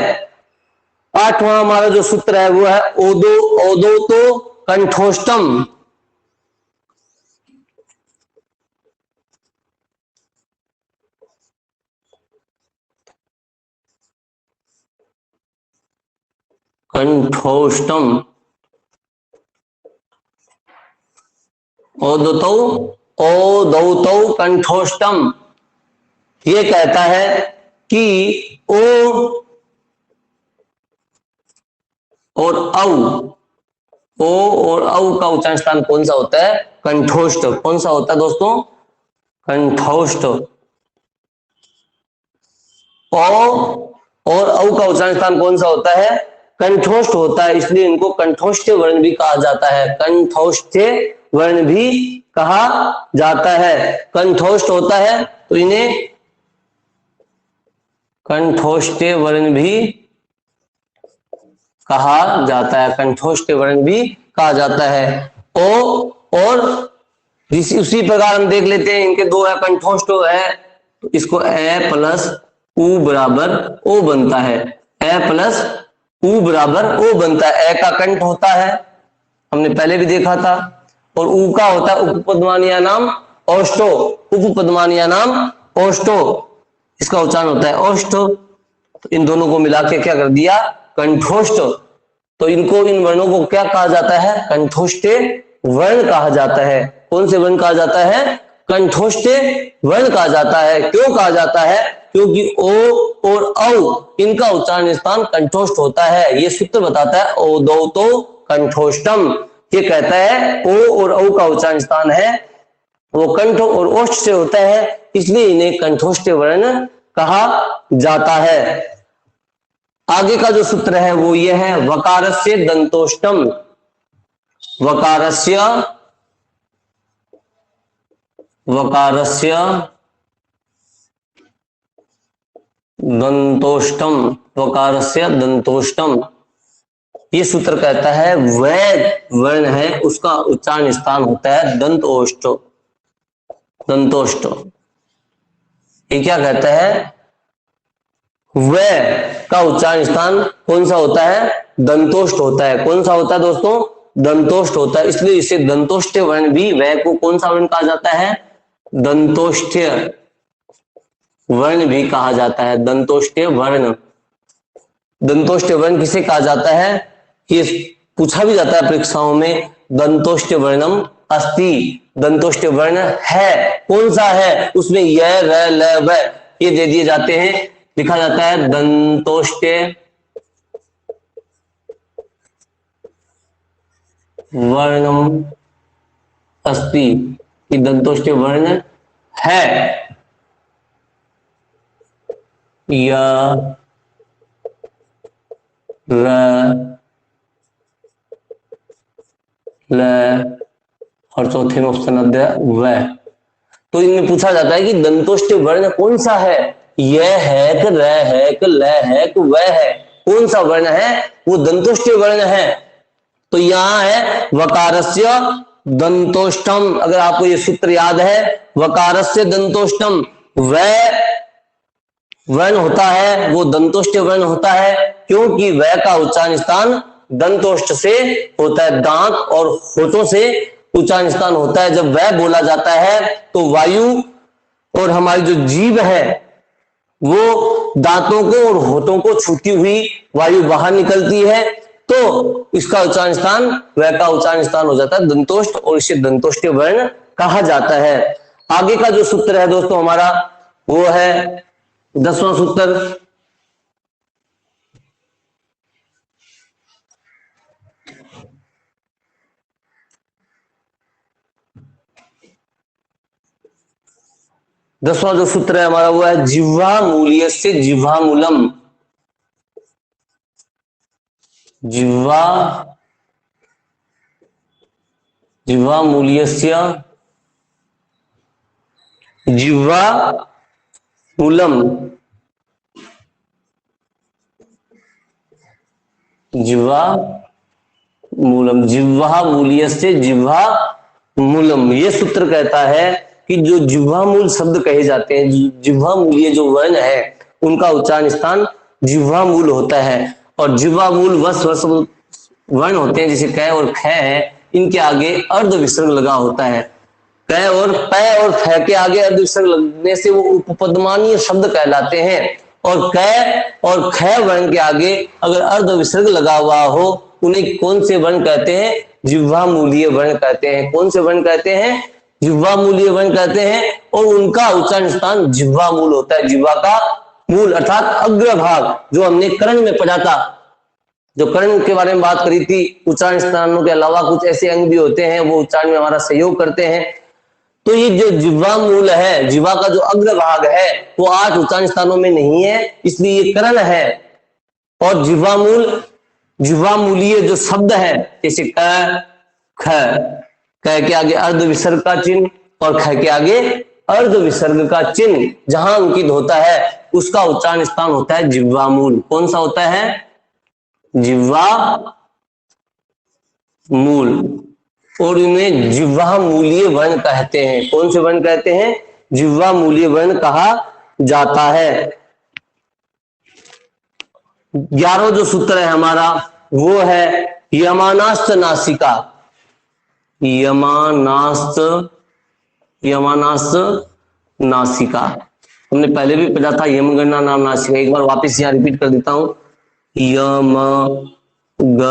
आठवां हमारा जो सूत्र है वो है ओदो, ओदो तो कंठोष्टम, कंठोष्टम, ओदतो ओदौतो कंठोष्टम, ये कहता है कि ओ और औ, ओ और औ का उच्चारण स्थान कौन सा होता है? कंठोष्ट। कौन सा होता है दोस्तों? कंठोष्ट। ओ और औ का उच्चारण स्थान कौन सा होता है? कंठोष्ठ होता है, इसलिए इनको कंठोष्ठ वर्ण भी कहा जाता है। कंठोष्ठ वर्ण भी कहा जाता है। कंठोष्ठ होता है तो इन्हें कंठोष्ठ वर्ण भी कहा जाता है। कंठोष्ठ वर्ण भी कहा जाता है। ओ और उसी प्रकार हम देख लेते हैं, इनके दो है कंठोष्ठ है, तो इसको ए प्लस उ बराबर ओ बनता है। ए प्लस उ बराबर ओ बनता है। ए का कंठ होता है, हमने पहले भी देखा था, और उ का होता है उपपदमानीय नाम ओष्ठो। उपपदमानीय नाम ओष्ठो, इसका उच्चारण होता है ओष्ठो। तो इन दोनों को मिला के क्या कर दिया? कंठोष्ठ। तो इनको, इन वर्णों को क्या कहा जाता है? कंठोष्ठ वर्ण कहा जाता है। कौन से वर्ण कहा जाता है? कंठोष्ठ वर्ण कहा जाता है। क्यों कहा जाता है? क्योंकि ओ और औ इनका उच्चारण स्थान कंठोष्ठ होता है। ये सूत्र बताता है ओ दो तो कंठोष्टम। ये कहता है ओ और औ का उच्चारण स्थान है वो कंठ और ओष्ठ से होता है, इसलिए इन्हें कंठोष्ठ वर्ण कहा जाता है। आगे का जो सूत्र है वो ये है, वकारस्य दंतोष्टम। वकारस्य वकारस्य दंतोष्टम। वकारस्य दंतोष्टम, ये सूत्र कहता है वह वर्ण है उसका उच्चारण स्थान होता है दंतोष्ठ। दंतोष्ठ ये क्या कहता है? वह का उच्चारण स्थान कौन सा होता है? दंतोष्ठ होता है। कौन सा होता है दोस्तों? दंतोष्ठ होता है, इसलिए इसे दंतोष्ठ वर्ण भी, वह को कौन सा वर्ण कहा जाता है? दंतोष्ठ वर्ण भी कहा जाता है। दंतोष्ठ वर्ण। दंतोष्ठ वर्ण किसे कहा जाता है? ये पूछा भी जाता है परीक्षाओं में। दंतोष्ठ वर्णम अस्ति, दंतोष्ठ वर्ण है, कौन सा है? उसमें य र ल व ये दे दिए जाते हैं। लिखा जाता है दंतोष्ठ वर्णम अस्ति, ये दंतोष्ठ वर्ण है। य र ल और चौथे में ऑप्शन अध्याय व। तो इनमें पूछा जाता है कि दंतोष्ठ वर्ण कौन सा है? यह है कि र है कि ल है कि वह है? कौन सा वर्ण है? वो दंतोष्ठ वर्ण है। तो यहां है वकारस्य दंतोष्टम। अगर आपको ये सूत्र याद है, वकारस्य दंतोष्टम, वह वर्ण होता है वो दंतोष्ठ वर्ण होता है, क्योंकि वह का उच्चारण स्थान दंतोष्ठ से होता है। दांत और होठों से उच्चारण स्थान होता है। जब वह बोला जाता है तो वायु और हमारी जो जीभ है वो दांतों को और होठों को छूती हुई वायु बाहर निकलती है, तो इसका उच्चारण स्थान, वह का उच्चारण स्थान हो जाता है दंतोष्ठ, और इसे दंतोष्ठ वर्ण कहा जाता है। आगे का जो सूत्र है दोस्तों हमारा वो है 10वां सूत्र। दसवां जो सूत्र है हमारा वो है जिह्वा मूल्य से जिह्वा मूलम। जिह्वा जिह्वा मूल्य से जिह्वा मूलम। जिह्वा मूलम, जिह्वा मूल्य से जिह्वा मूलम। ये सूत्र कहता है कि जो जिह्वा मूल शब्द कहे जाते हैं, जिह्वा मूल्य जो वर्ण है उनका उच्चारण स्थान जिह्वा मूल होता है। और जिह्वा मूल वस वर्ण होते हैं, जैसे क और ख है, इनके आगे अर्ध विसर्ग लगा होता है। क और प और फ के आगे अर्ध विसर्ग लगने से वो उपपदमानीय शब्द कहलाते हैं। और क और ख वर्ण के आगे अगर अर्ध विसर्ग लगा हुआ हो उन्हें कौन से वर्ण कहते हैं? जिह्वा मूलीय वर्ण कहते हैं। कौन से वर्ण कहते हैं? जिह्वा मूलीय वर्ण कहते हैं। और उनका उच्चारण स्थान जिह्वा मूल होता है। जिह्वा का मूल अर्थात अग्रभाग, जो हमने कर्ण में पढ़ा था, जो कर्ण के बारे में बात करी थी। उच्चारण स्थानों के अलावा कुछ ऐसे अंग भी होते हैं वो उच्चारण में हमारा सहयोग करते हैं। तो ये जो जिह्वा मूल है, जिह्वा का जो अग्रभाग है वो 8 उच्चारण स्थानों में नहीं है, इसलिए ये कर्ण है। और जिह्वा मूल, जिह्वा मूलीय जो शब्द है जैसे क, ख, क के आगे अर्ध विसर्ग का चिन्ह और ख के आगे अर्ध विसर्ग का चिन्ह जहां अंकित होता है उसका उच्चारण स्थान होता है जिह्वा मूल। कौन सा होता है? जिह्वा मूल। और इन्हें जिह्वा मूलीय वर्ण कहते हैं। कौन से वर्ण कहते हैं? जिह्वा मूलीय वर्ण कहा जाता है। 11वां जो सूत्र है हमारा वो है यमानास्त नासिका। यमानास्त, यमानास्त नासिका हमने पहले भी पढ़ा था। यमगणना नाम नासिका, एक बार वापस यहां रिपीट कर देता हूं। यम ग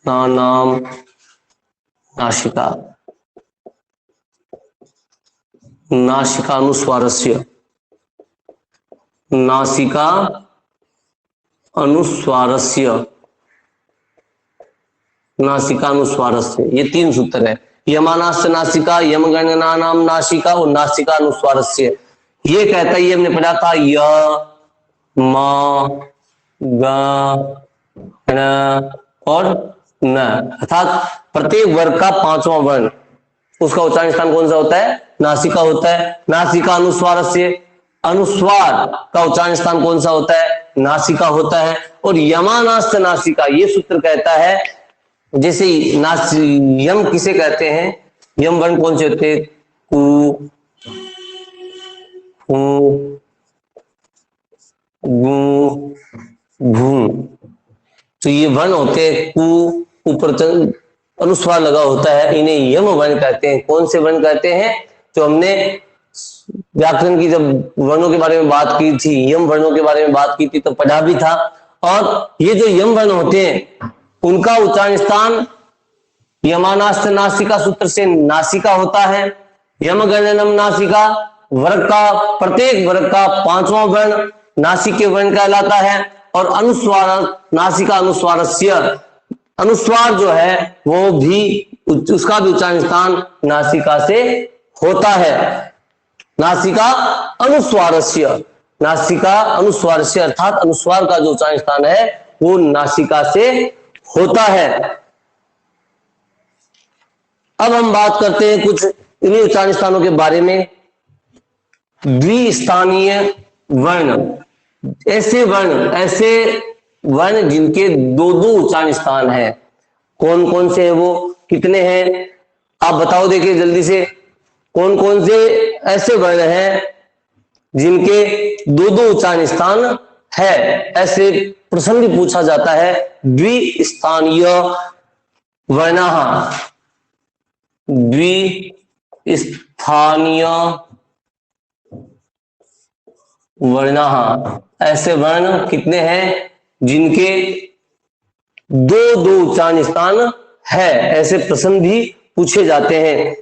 नाम नासिका, नासिकानुस्वारस्य, नासिका अनुस्वारस्य, नासिकानुस्वारस्य, ये 3 सूत्र है। यमानास्य नासिका, यमगणना नाम नासिका और नासिकानुस्वारस्य। ये कहता है, ये हमने पढ़ा था य म ग न और न, अर्थात प्रत्येक वर्ग का 5वां वर्ण, उसका उच्चारण स्थान कौन सा होता है? नासिका होता है। नासिका अनुस्वारस्य, अनुस्वार का उच्चारण स्थान कौन सा होता है? नासिका होता है। और यमानास्त नासिका ये सूत्र कहता है, जैसे यम किसे कहते हैं? यम वर्ण कौन से होते हैं? कु, फू, गु, भू। तो ये वर्ण होते हैं, कु ऊपर अनुस्वार लगा होता है, इन्हें यम वर्ण कहते हैं। कौन से वर्ण कहते हैं? जो हमने व्याकरण की जब वर्णों के बारे में बात की थी, यम वर्णों के बारे में बात की थी तो पढ़ा भी था। और ये जो यम वर्ण होते हैं उनका उच्चारण स्थान यमानास्त नासिका सूत्र से नासिका होता है। यमगणनम नासिका, वर्ग का प्रत्येक वर्ग का 5वां वर्ण नासिक वर्ण कहलाता है। और अनुस्वार, नासिका अनुस्वारस्य, अनुस्वार जो है वो भी, उसका भी उच्चारण स्थान नासिका से होता है। नासिका अनुस्वारस्य, नासिका अनुस्वारस्य अर्थात अनुस्वार का जो उच्चारण स्थान है वो नासिका से होता है। अब हम बात करते हैं कुछ इन्हीं उच्चारण स्थानों के बारे में। द्विस्थानीय वर्ण, ऐसे वर्ण जिनके 2-2 उच्चारण स्थान है। कौन कौन से हैं वो, कितने हैं? आप बताओ, देखिए जल्दी से, कौन कौन से ऐसे वर्ण हैं जिनके 2-2 उच्चारण स्थान है? ऐसे प्रश्न भी पूछा जाता है। द्विस्थानीय वर्णः, द्विस्थानीय वर्णः, ऐसे वर्ण कितने हैं जिनके 2-2 उच्चारण स्थान है? ऐसे प्रश्न भी पूछे जाते हैं।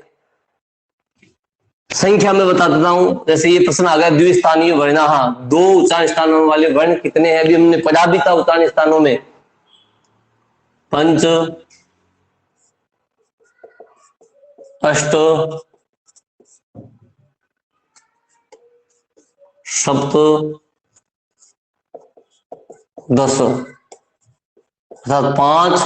संख्या में बता देता हूं। जैसे ये प्रश्न आ गया, द्विस्थानीय वर्णः, 2 उच्चारण स्थानों वाले वर्ण कितने हैं? अभी हमने पढ़ा भी था उच्चारण स्थानों में, पंच, अष्ट, सप्त, 10, अर्थात 5,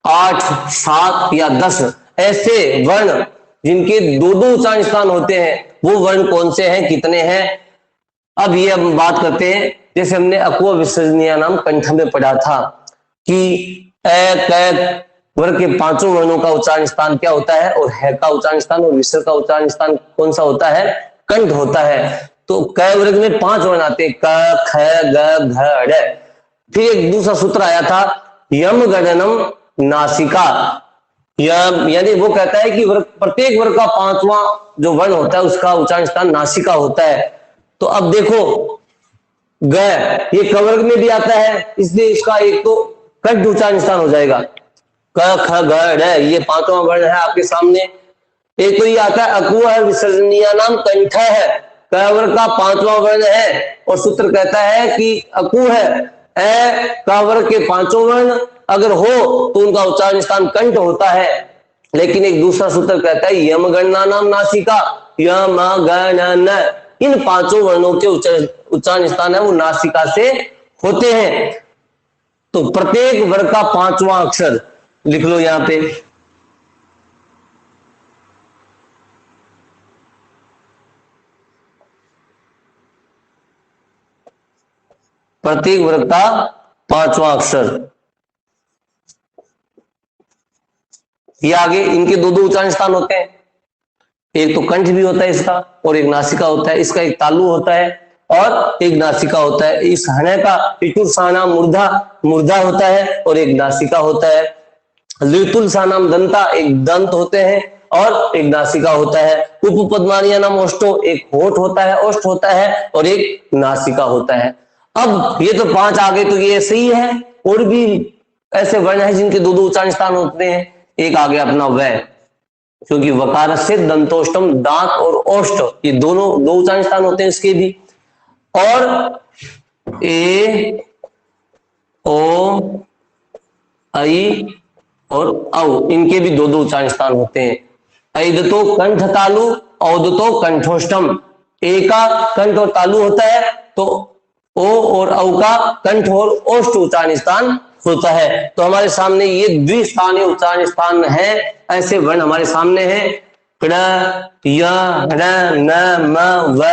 8, 7 या 10 ऐसे वर्ण जिनके 2-2 उच्चारण स्थान होते हैं, वो वर्ण कौन से हैं, कितने हैं? अब ये हम बात करते हैं। जैसे हमने अकुह विसर्जनीय नाम कंठ में पढ़ा था कि ए, क वर्ग के 5 वर्णों का उच्चारण स्थान क्या होता है, और है का उच्चारण स्थान और विसर्ग का उच्चारण स्थान कौन सा होता है? कंठ होता है। तो क वर्ग में 5 वर्ण आते हैं, क, ख, ग, घ, ड़। फिर एक दूसरा सूत्र आया था यम गणनम नासिका, यानी वो कहता है कि प्रत्येक वर्ग का 5वां जो वर्ण होता है उसका उच्चारण स्थान नासिका होता है। तो अब देखो, ग ये क वर्ग में भी आता है, इसलिए इसका एक तो कंठ उच्चारण स्थान हो जाएगा। क, ख, ग, ड़, ये 5वां वर्ण है आपके सामने। एक तो ये आता है अकुह विसर्जनीय नाम कंठ है, क वर्ग का 5वां वर्ण है, और सूत्र कहता है कि अकुह है, ए का वर्ग के 5 वर्ण, अगर हो तो उनका उच्चारण स्थान कंठ होता है। लेकिन एक दूसरा सूत्र कहता है यम गणना नाम नासिका, यम गण, इन पांचों वर्णों के उच्चारण स्थान है वो नासिका से होते हैं। तो प्रत्येक वर्ग का पांचवा अक्षर लिख लो यहां पे। प्रत्येक वर्ग का पांचवा अक्षर, ये आगे इनके दो दो उच्चारण स्थान होते हैं। एक तो कंठ भी होता है इसका और एक नासिका होता है। इसका एक तालु होता है और एक नासिका होता है। इस हने का पिटुर सानाम मूर्धा मूर्धा होता है और एक नासिका होता है। लितुल सानाम दंता, एक दंत होते हैं और एक नासिका होता है। उपपद्मानिया नाम ओष्टो, एक होठ होता है, ओष्ठ होता है और एक नासिका होता है। अब ये तो पांच आ गए तो ये सही है। और भी ऐसे वर्ण है जिनके दो दो उच्चारण स्थान होते हैं। एक आ गया अपना वह, क्योंकि वकार से दंतोष्टम, दांत और ओष्ठ ये दोनों दो उच्चारण स्थान होते हैं इसके भी। और ए ओ आई और औ इनके भी दो दो उच्चारण स्थान होते हैं। ऐदतो कंठ तालु, औदतो कंठोष्टम। ए का कंठ और तालु होता है तो ओ और औ का कंठ और ओष्ठ उच्चारण स्थान होता है। तो हमारे सामने ये द्विस्थानीय उच्चारण स्थान है। ऐसे वर्ण हमारे सामने हैं। क, य, र, न, म, व,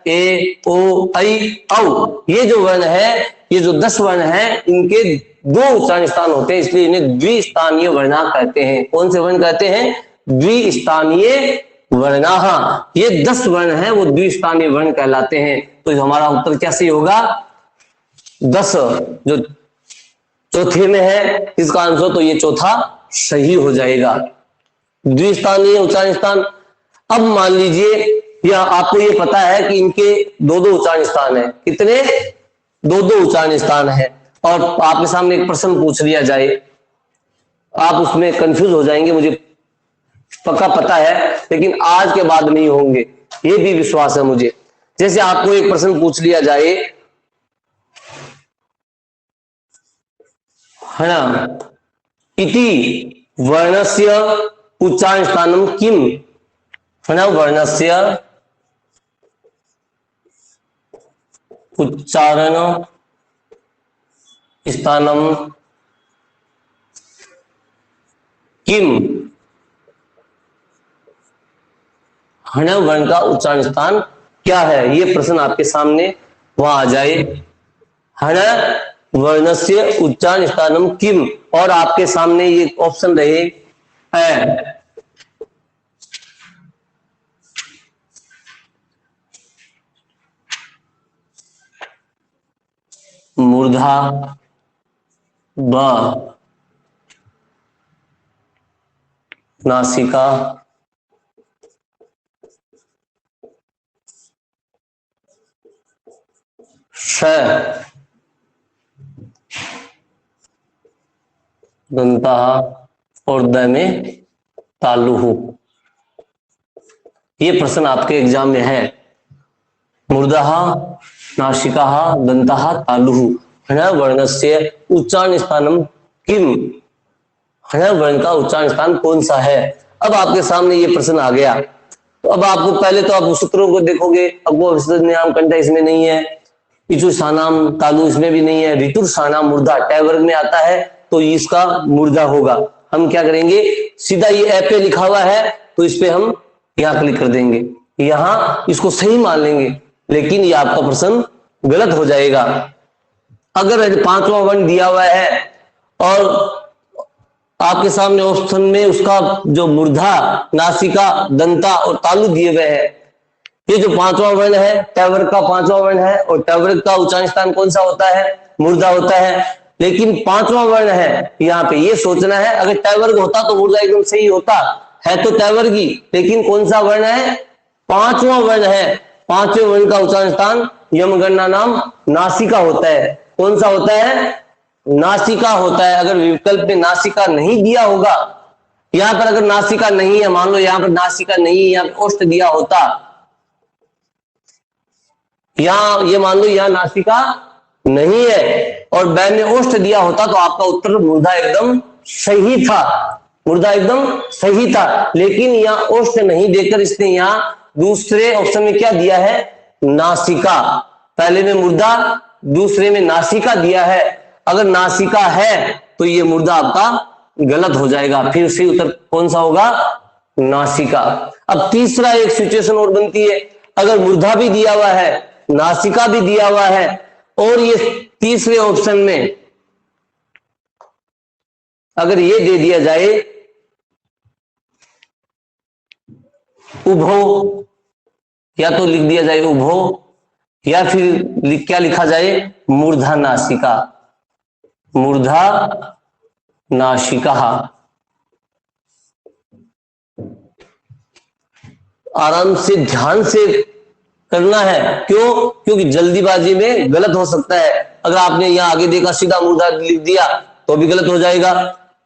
ए, ओ, ऐ, औ। ये जो वर्ण है, ये जो 10 वर्ण है, इनके दो उच्चारण स्थान होते हैं, इसलिए इन्हें द्विस्थानीय वर्णा कहते हैं। कौन से वर्ण कहते हैं? द्विस्थानीय वर्णाह। ये 10 वर्ण है वो द्विस्थानीय वर्ण कहलाते हैं। तो हमारा उत्तर क्या सही होगा? 10 जो चौथे में है इसका आंसर, तो ये चौथा सही हो जाएगा। द्विस्थानीय उच्चारण स्थान। अब मान लीजिए या आपको ये पता है कि इनके दो दो उच्चारण स्थान है। कितने? दो दो उच्चारण स्थान है। और आपके सामने एक प्रश्न पूछ लिया जाए, आप उसमें कंफ्यूज हो जाएंगे, मुझे पक्का पता है, लेकिन आज के बाद नहीं होंगे, ये भी विश्वास है मुझे। जैसे आपको एक प्रश्न पूछ लिया जाए, है ना, इति वर्णस्य उच्चारण स्थानम किम, है ना, वर्णस्य उच्चारण स्थानम किम, हण वर्ण का उच्चारण स्थान क्या है? ये प्रश्न आपके सामने वहां आ जाए, हण वर्णस्य उच्चारण स्थानम किम, और आपके सामने ये ऑप्शन रहे है मूर्धा, ब, नासिका, श, दंता और द में तालुहु। ये प्रश्न आपके एग्जाम में है। मूर्धः, नासिका, दंतः, तालुहु, हण वर्णस्य उच्चारण स्थानम किम, हण वर्ण का उच्चारण स्थान कौन सा है? अब आपके सामने ये प्रश्न आ गया, तो अब आपको पहले तो आप सूत्रों को देखोगे। नाम कंठा इसमें नहीं है, पिचु सानाम तालु इसमें भी नहीं है, ऋतुर सानाम मूर्धा टै वर्ग में आता है, तो इसका मूर्धा होगा। हम क्या करेंगे, सीधा ये ए पे लिखा हुआ है तो इस पे हम यहां क्लिक कर देंगे, यहां इसको सही मान लेंगे, लेकिन ये आपका प्रश्न गलत हो जाएगा। अगर पांचवा वर्ण दिया हुआ है और आपके सामने ऑप्शन में उसका जो मूर्धा, नासिका, दंता और तालु दिए हुए हैं, ये जो पांचवा वर्ण है टै वर्ग का पांचवा वर्ण है, और टै वर्ग का उच्चारण स्थान कौन सा होता है? मूर्धा होता है। लेकिन पांचवा वर्ण है, यहाँ पे ये सोचना है, अगर टै वर्ग होता तो मूर्धा एकदम सही होता है, तो टै वर्ग ही, लेकिन कौन सा वर्ण है? पांचवा वर्ण है। पांचवें वर्ण का उच्चारण स्थान यमगणना नाम नासिका होता है। कौन सा होता है? नासिका होता है। अगर विकल्प में नासिका नहीं दिया होगा, यहां पर अगर नासिका नहीं है, मान लो यहां पर नासिका नहीं है, यहां पर ओष्ठ दिया होता, यहां ये मान लो यहां नासिका नहीं है, और बै में ओष्ठ दिया होता तो आपका उत्तर मूर्धा एकदम सही था, मूर्धा एकदम सही था। लेकिन यहाँ ओष्ठ नहीं देकर इसने यहाँ दूसरे ऑप्शन में क्या दिया है, नासिका। पहले में मूर्धा, दूसरे में नासिका दिया है। अगर नासिका है तो ये मूर्धा आपका गलत हो जाएगा, फिर सही उत्तर कौन सा होगा, नासिका। अब तीसरा एक सिचुएशन और बनती है, अगर मूर्धा भी दिया हुआ है, नासिका भी दिया हुआ है, और ये तीसरे ऑप्शन में अगर ये दे दिया जाए उभो, या तो लिख दिया जाए उभो, या फिर क्या लिखा जाए, मूर्धा नासिका, मूर्धा नासिका। आराम से ध्यान से करना है, क्यों, क्योंकि जल्दीबाजी में गलत हो सकता है। अगर आपने यहां आगे देखा सीधा मूर्धा लिख दिया तो भी गलत हो जाएगा,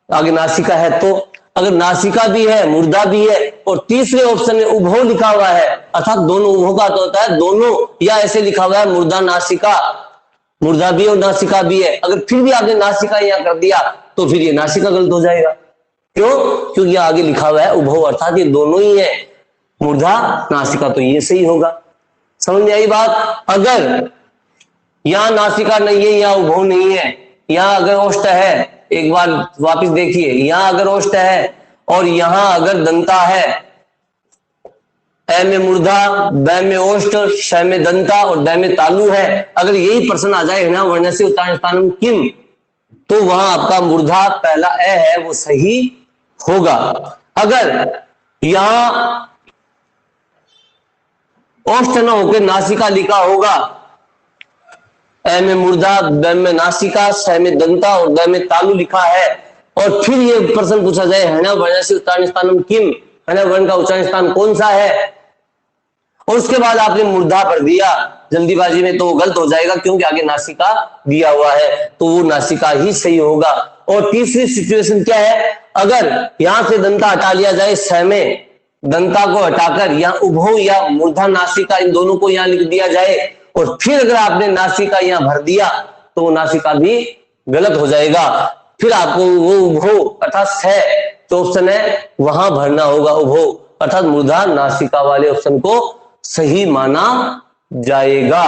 आगे नासिका है तो। अगर नासिका भी है, मूर्धा भी है, और तीसरे ऑप्शन में उभो लिखा हुआ है, अर्थात दोनों, उभो का तो होता है दोनों, या ऐसे लिखा हुआ है मूर्धा नासिका, मूर्धा भी और नासिका भी है, अगर फिर भी आपने नासिका यहां कर दिया तो फिर ये नासिका गलत हो जाएगा। क्यों, क्योंकि आगे लिखा हुआ है उभो, अर्थात ये दोनों ही है, मूर्धा नासिका, तो ये सही होगा। समझ में आई बात। अगर यहां नासिका नहीं है, यहां उभो नहीं है, यहां अगर ओष्ठ है, एक बार वापस देखिए, यहां अगर ओष्ठ है और यहां अगर दंता है, ए में मूर्धा, बै में ओष्ठ, श में दंता और दै में तालु है, अगर यही प्रश्न आ जाए ना वर्ण से उच्चारण स्थानम किम, तो वहां आपका मूर्धा पहला ए है वो सही होगा। अगर यहां ओष्ठ न होकर नासिका लिखा होगा, ए में मूर्धा, बै में नासिका, श में दंता और दै में तालु लिखा है, और फिर ये प्रश्न पूछा जाए है वर्ण से उच्चारण स्थानम किम, है वर्ण का उच्चारण स्थान कौन सा है, और उसके बाद आपने मूर्धा भर दिया जल्दीबाजी में, तो वो गलत हो जाएगा, क्योंकि आगे नासिका दिया हुआ है, तो वो नासिका ही सही होगा। और तीसरी सिचुएशन क्या है, अगर यहां से दंता हटा लिया जाए, स में दंता को हटाकर यहाँ उभो या मूर्धा नासिका इन दोनों को यहाँ लिख दिया जाए, और फिर अगर आपने नासिका यहाँ भर दिया तो वो नासिका भी गलत हो जाएगा। फिर आपको वो उभो अर्थात स जो ऑप्शन है वहां भरना होगा उभो, अर्थात मूर्धा नासिका वाले ऑप्शन को सही माना जाएगा।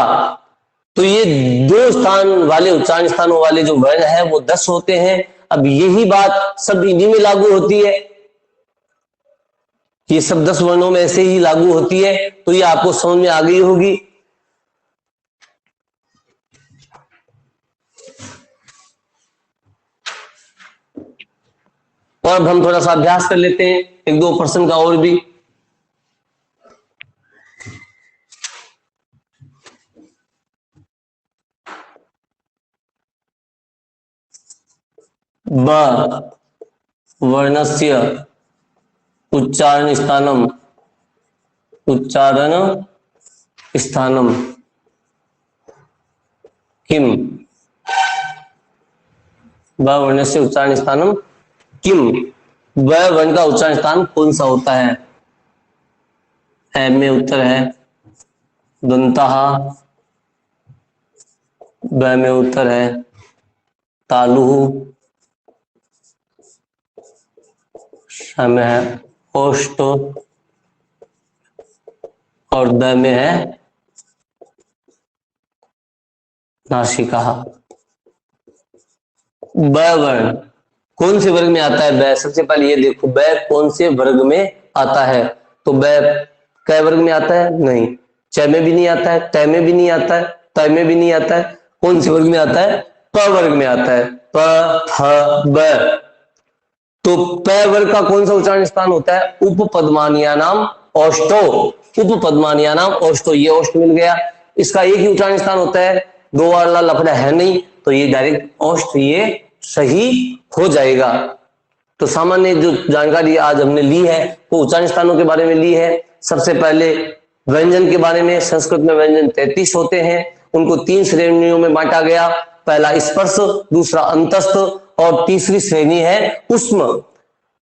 तो ये दो स्थान वाले उच्चारण स्थानों वाले जो वर्ण है वो 10 होते हैं। अब यही बात सब इन्हीं में लागू होती है, ये सब 10 वर्णों में ऐसे ही लागू होती है, तो ये आपको समझ में आ गई होगी। और अब हम थोड़ा सा अभ्यास कर लेते हैं, एक दो प्रश्न का और भी। ब वर्णस्य उच्चारण स्थानम, उच्चारण स्थानम किम, ब वर्णस्य उच्चारण स्थानम किम, ब वर्ण का उच्चारण स्थान कौन सा होता है। ए में उत्तर है दंतः, ब में उत्तर है तालु, श में है ओष्ठ और द में है नासिका। ब वर्ण कौन से वर्ग में आता है, ब, सबसे पहले ये देखो ब कौन से वर्ग में आता है, तो ब कै वर्ग में आता है, नहीं, च में भी नहीं आता है, त में भी नहीं आता है, त में भी नहीं आता है, कौन से वर्ग में आता है, प वर्ग में आता है, प फ ब। तो प वर्ग का कौन सा उच्चारण स्थान होता है, उपपद्मानिया नाम ओष्ठो, उपपद्मानिया नाम ओष्ठो, ये ओष्ठ मिल गया, इसका एक ही उच्चारण स्थान होता है, दो वाला लफड़ा है नहीं, तो ये डायरेक्ट ओष्ठ ये सही हो जाएगा। तो सामान्य जो जानकारी आज हमने ली है वो उच्चारण स्थानों के बारे में ली है। सबसे पहले व्यंजन के बारे में, संस्कृत में व्यंजन 33 होते हैं, उनको 3 श्रेणियों में बांटा गया, पहला स्पर्श, दूसरा अंतस्थ और तीसरी श्रेणी है उष्म।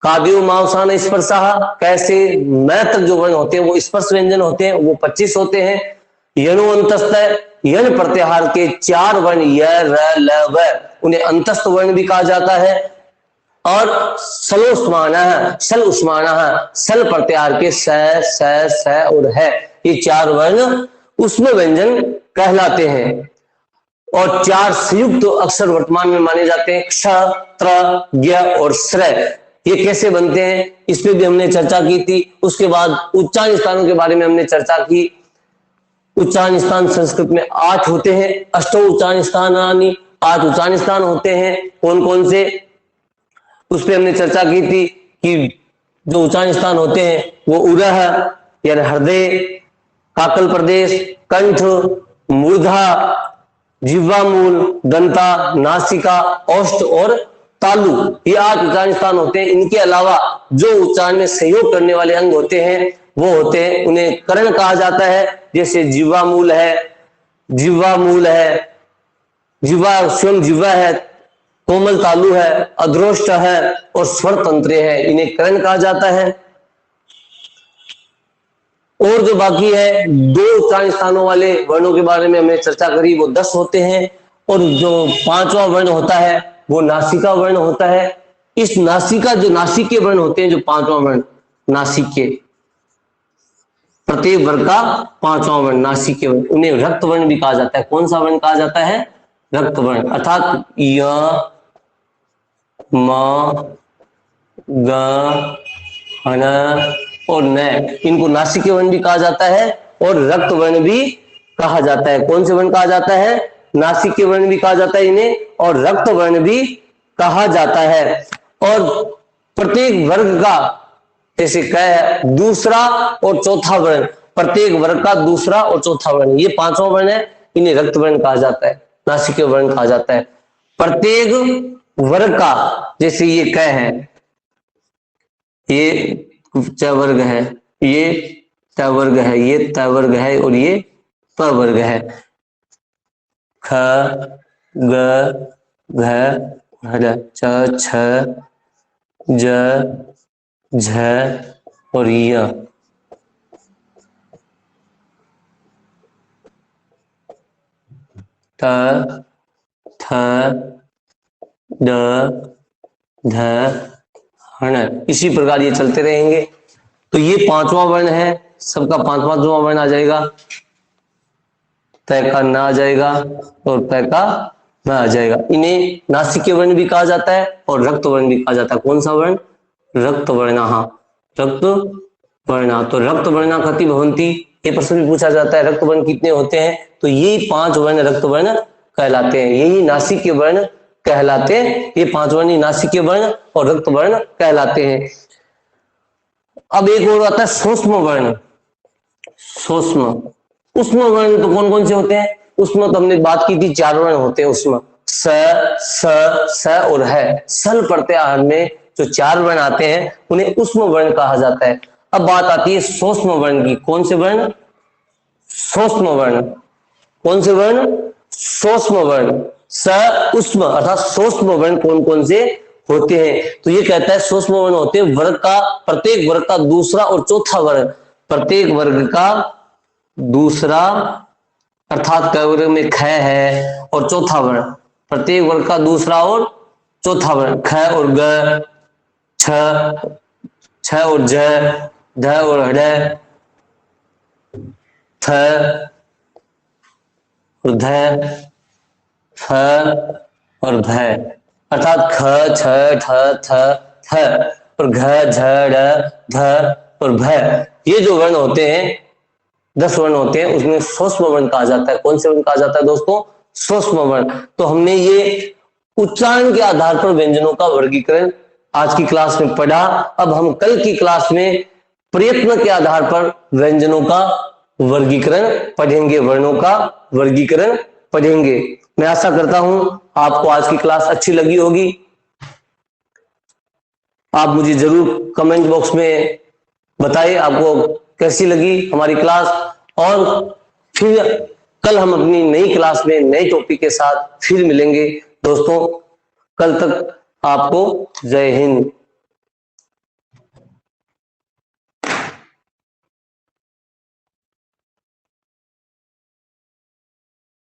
काव्यो मांसान स्पर्शः, कैसे मैं तक जो वर्ण होते हैं वो स्पर्श व्यंजन होते हैं, वो 25 होते हैं। यणु अंतस्थ है, यण प्रत्याहार के 4 वर्ण य, र, ल, व, उन्हें अंतस्थ वर्ण भी कहा जाता है। और सलोस्मान, सल उस्मान, सल प्रत्याहार के स, स और है, ये 4 वर्ण उष्म व्यंजन कहलाते हैं। और 4 संयुक्त अक्षर वर्तमान में माने जाते हैं, क्ष, त्र, ज्ञ और श्र। ये कैसे बनते हैं इस पे भी हमने चर्चा की थी। उसके बाद उच्चारण स्थानों के बारे में हमने चर्चा की। उच्चारण स्थान संस्कृत में 8 होते हैं, अष्टौ उच्चारण स्थानानि, 8 उच्चारण स्थान होते हैं। कौन कौन से, उस पर हमने चर्चा की थी कि जो उच्चारण स्थान होते हैं वो उरह यानी हृदय, काकल प्रदेश, कंठ, मूर्धा, जिह्वामूल, दंता, नासिका, औष्ठ और तालु, ये 8 उच्चारण स्थान होते हैं। इनके अलावा जो उच्चारण में सहयोग करने वाले अंग होते हैं वो होते हैं, उन्हें कर्ण कहा जाता है। जैसे जिह्वामूल है, जिह्वा स्वयं जिह्वा है, कोमल तालु है, अधरोष्ट है और स्वर तंत्र है, इन्हें कर्ण कहा जाता है। और जो बाकी है 2 उच्चारण स्थानों वाले वर्णों के बारे में हमने चर्चा करी, वो 10 होते हैं। और जो 5वां वर्ण होता है वो नासिका वर्ण होता है। इस नासिका, जो नासिक के वर्ण होते हैं, जो 5वां वर्ण नासिक के, प्रत्येक वर्ग का 5वां वर्ण नासिक के वर्ण, उन्हें रक्त वर्ण भी कहा जाता है। कौन सा वर्ण कहा जाता है? रक्त वर्ण। अर्थात य, म, ग, हन और न, इनको नासिक वर्ण भी कहा जाता है और रक्त वर्ण भी कहा जाता है। कौन से वर्ण कहा जाता है? नासिक के वर्ण भी कहा जाता है इन्हें, और रक्त वर्ण भी कहा जाता है। और प्रत्येक वर्ग का, जैसे क, दूसरा और चौथा वर्ण, प्रत्येक वर्ग का दूसरा और चौथा वर्ण, ये 5वां वर्ण है, इन्हें रक्त वर्ण कहा जाता है, नासिक वर्ण कहा जाता है। प्रत्येक वर्ग का, जैसे ये क है, ये च वर्ग है, ये त वर्ग है, ये त वर्ग है और ये प वर्ग है। ख, ग, घ, र, च, छ, ज, झ और य। त, थ, ड, ध, हण, इसी प्रकार ये चलते रहेंगे। तो ये 5वां वर्ण है, सबका 5वां वर्ण आ जाएगा, तय का न आ जाएगा और तय का न आ जाएगा। इन्हें नासिक वर्ण भी कहा जाता है और रक्त वर्ण भी कहा जाता है। कौन सा वर्ण? रक्त वर्ण। रक्त वर्ण। तो रक्त वर्ण कति भवन्ति, ये प्रश्न भी पूछा जाता है, रक्त वर्ण कितने होते हैं? तो ये 5 वर्ण रक्त वर्ण कहलाते हैं, यही नासिक वर्ण कहलाते हैं। ये 5 वर्ण नासिक वर्ण और रक्त वर्ण कहलाते हैं। अब एक और आता है सूक्ष्म वर्ण। सूक्ष्म, उष्म वर्ण तो कौन कौन से होते हैं? उष्म तो हमने बात की थी, 4 वर्ण होते हैं उष्म, स, स और है। सल प्रत्याहार में जो 4 वर्ण आते हैं उन्हें उष्म वर्ण कहा जाता है। अब बात आती है सूक्ष्म वर्ण की। कौन से वर्ण? सूक्ष्म वर्ण। कौन से वर्ण? सूक्ष्म वर्ण। स, उष्म, अर्थात सूक्ष्म वर्ण कौन कौन से होते हैं? तो ये कहता है सूक्ष्म वर्ण होते हैं वर्ग का, प्रत्येक वर्ग का दूसरा और चौथा वर्ण, प्रत्येक वर्ग का दूसरा, अर्थात क वर्ग में ख है और चौथा वर्ण, प्रत्येक वर्ग का दूसरा और चौथा वर्ण, ख और ग, छ और ज, ध और हड़, थ और ध, फ और भ, अर्थात ख, छ, ठ, थ, थ और घ, झ, ड़, ध और भ। ये जो वर्ण होते हैं 10 वर्ण होते हैं, उसमें सूक्ष्म वर्ण कहा जाता है। कौन से वर्ण कहा जाता है दोस्तों? सूक्ष्म वर्ण। तो हमने ये उच्चारण के आधार पर व्यंजनों का वर्गीकरण आज की क्लास में पढ़ा। अब हम कल की क्लास में प्रयत्न के आधार पर व्यंजनों का वर्गीकरण पढ़ेंगे, वर्णों का वर्गीकरण पढ़ेंगे। मैं आशा करता हूं आपको आज की क्लास अच्छी लगी होगी। आप मुझे जरूर कमेंट बॉक्स में बताइए आपको कैसी लगी हमारी क्लास, और फिर कल हम अपनी नई क्लास में नए टॉपिक के साथ फिर मिलेंगे दोस्तों। कल तक आपको जय हिंद।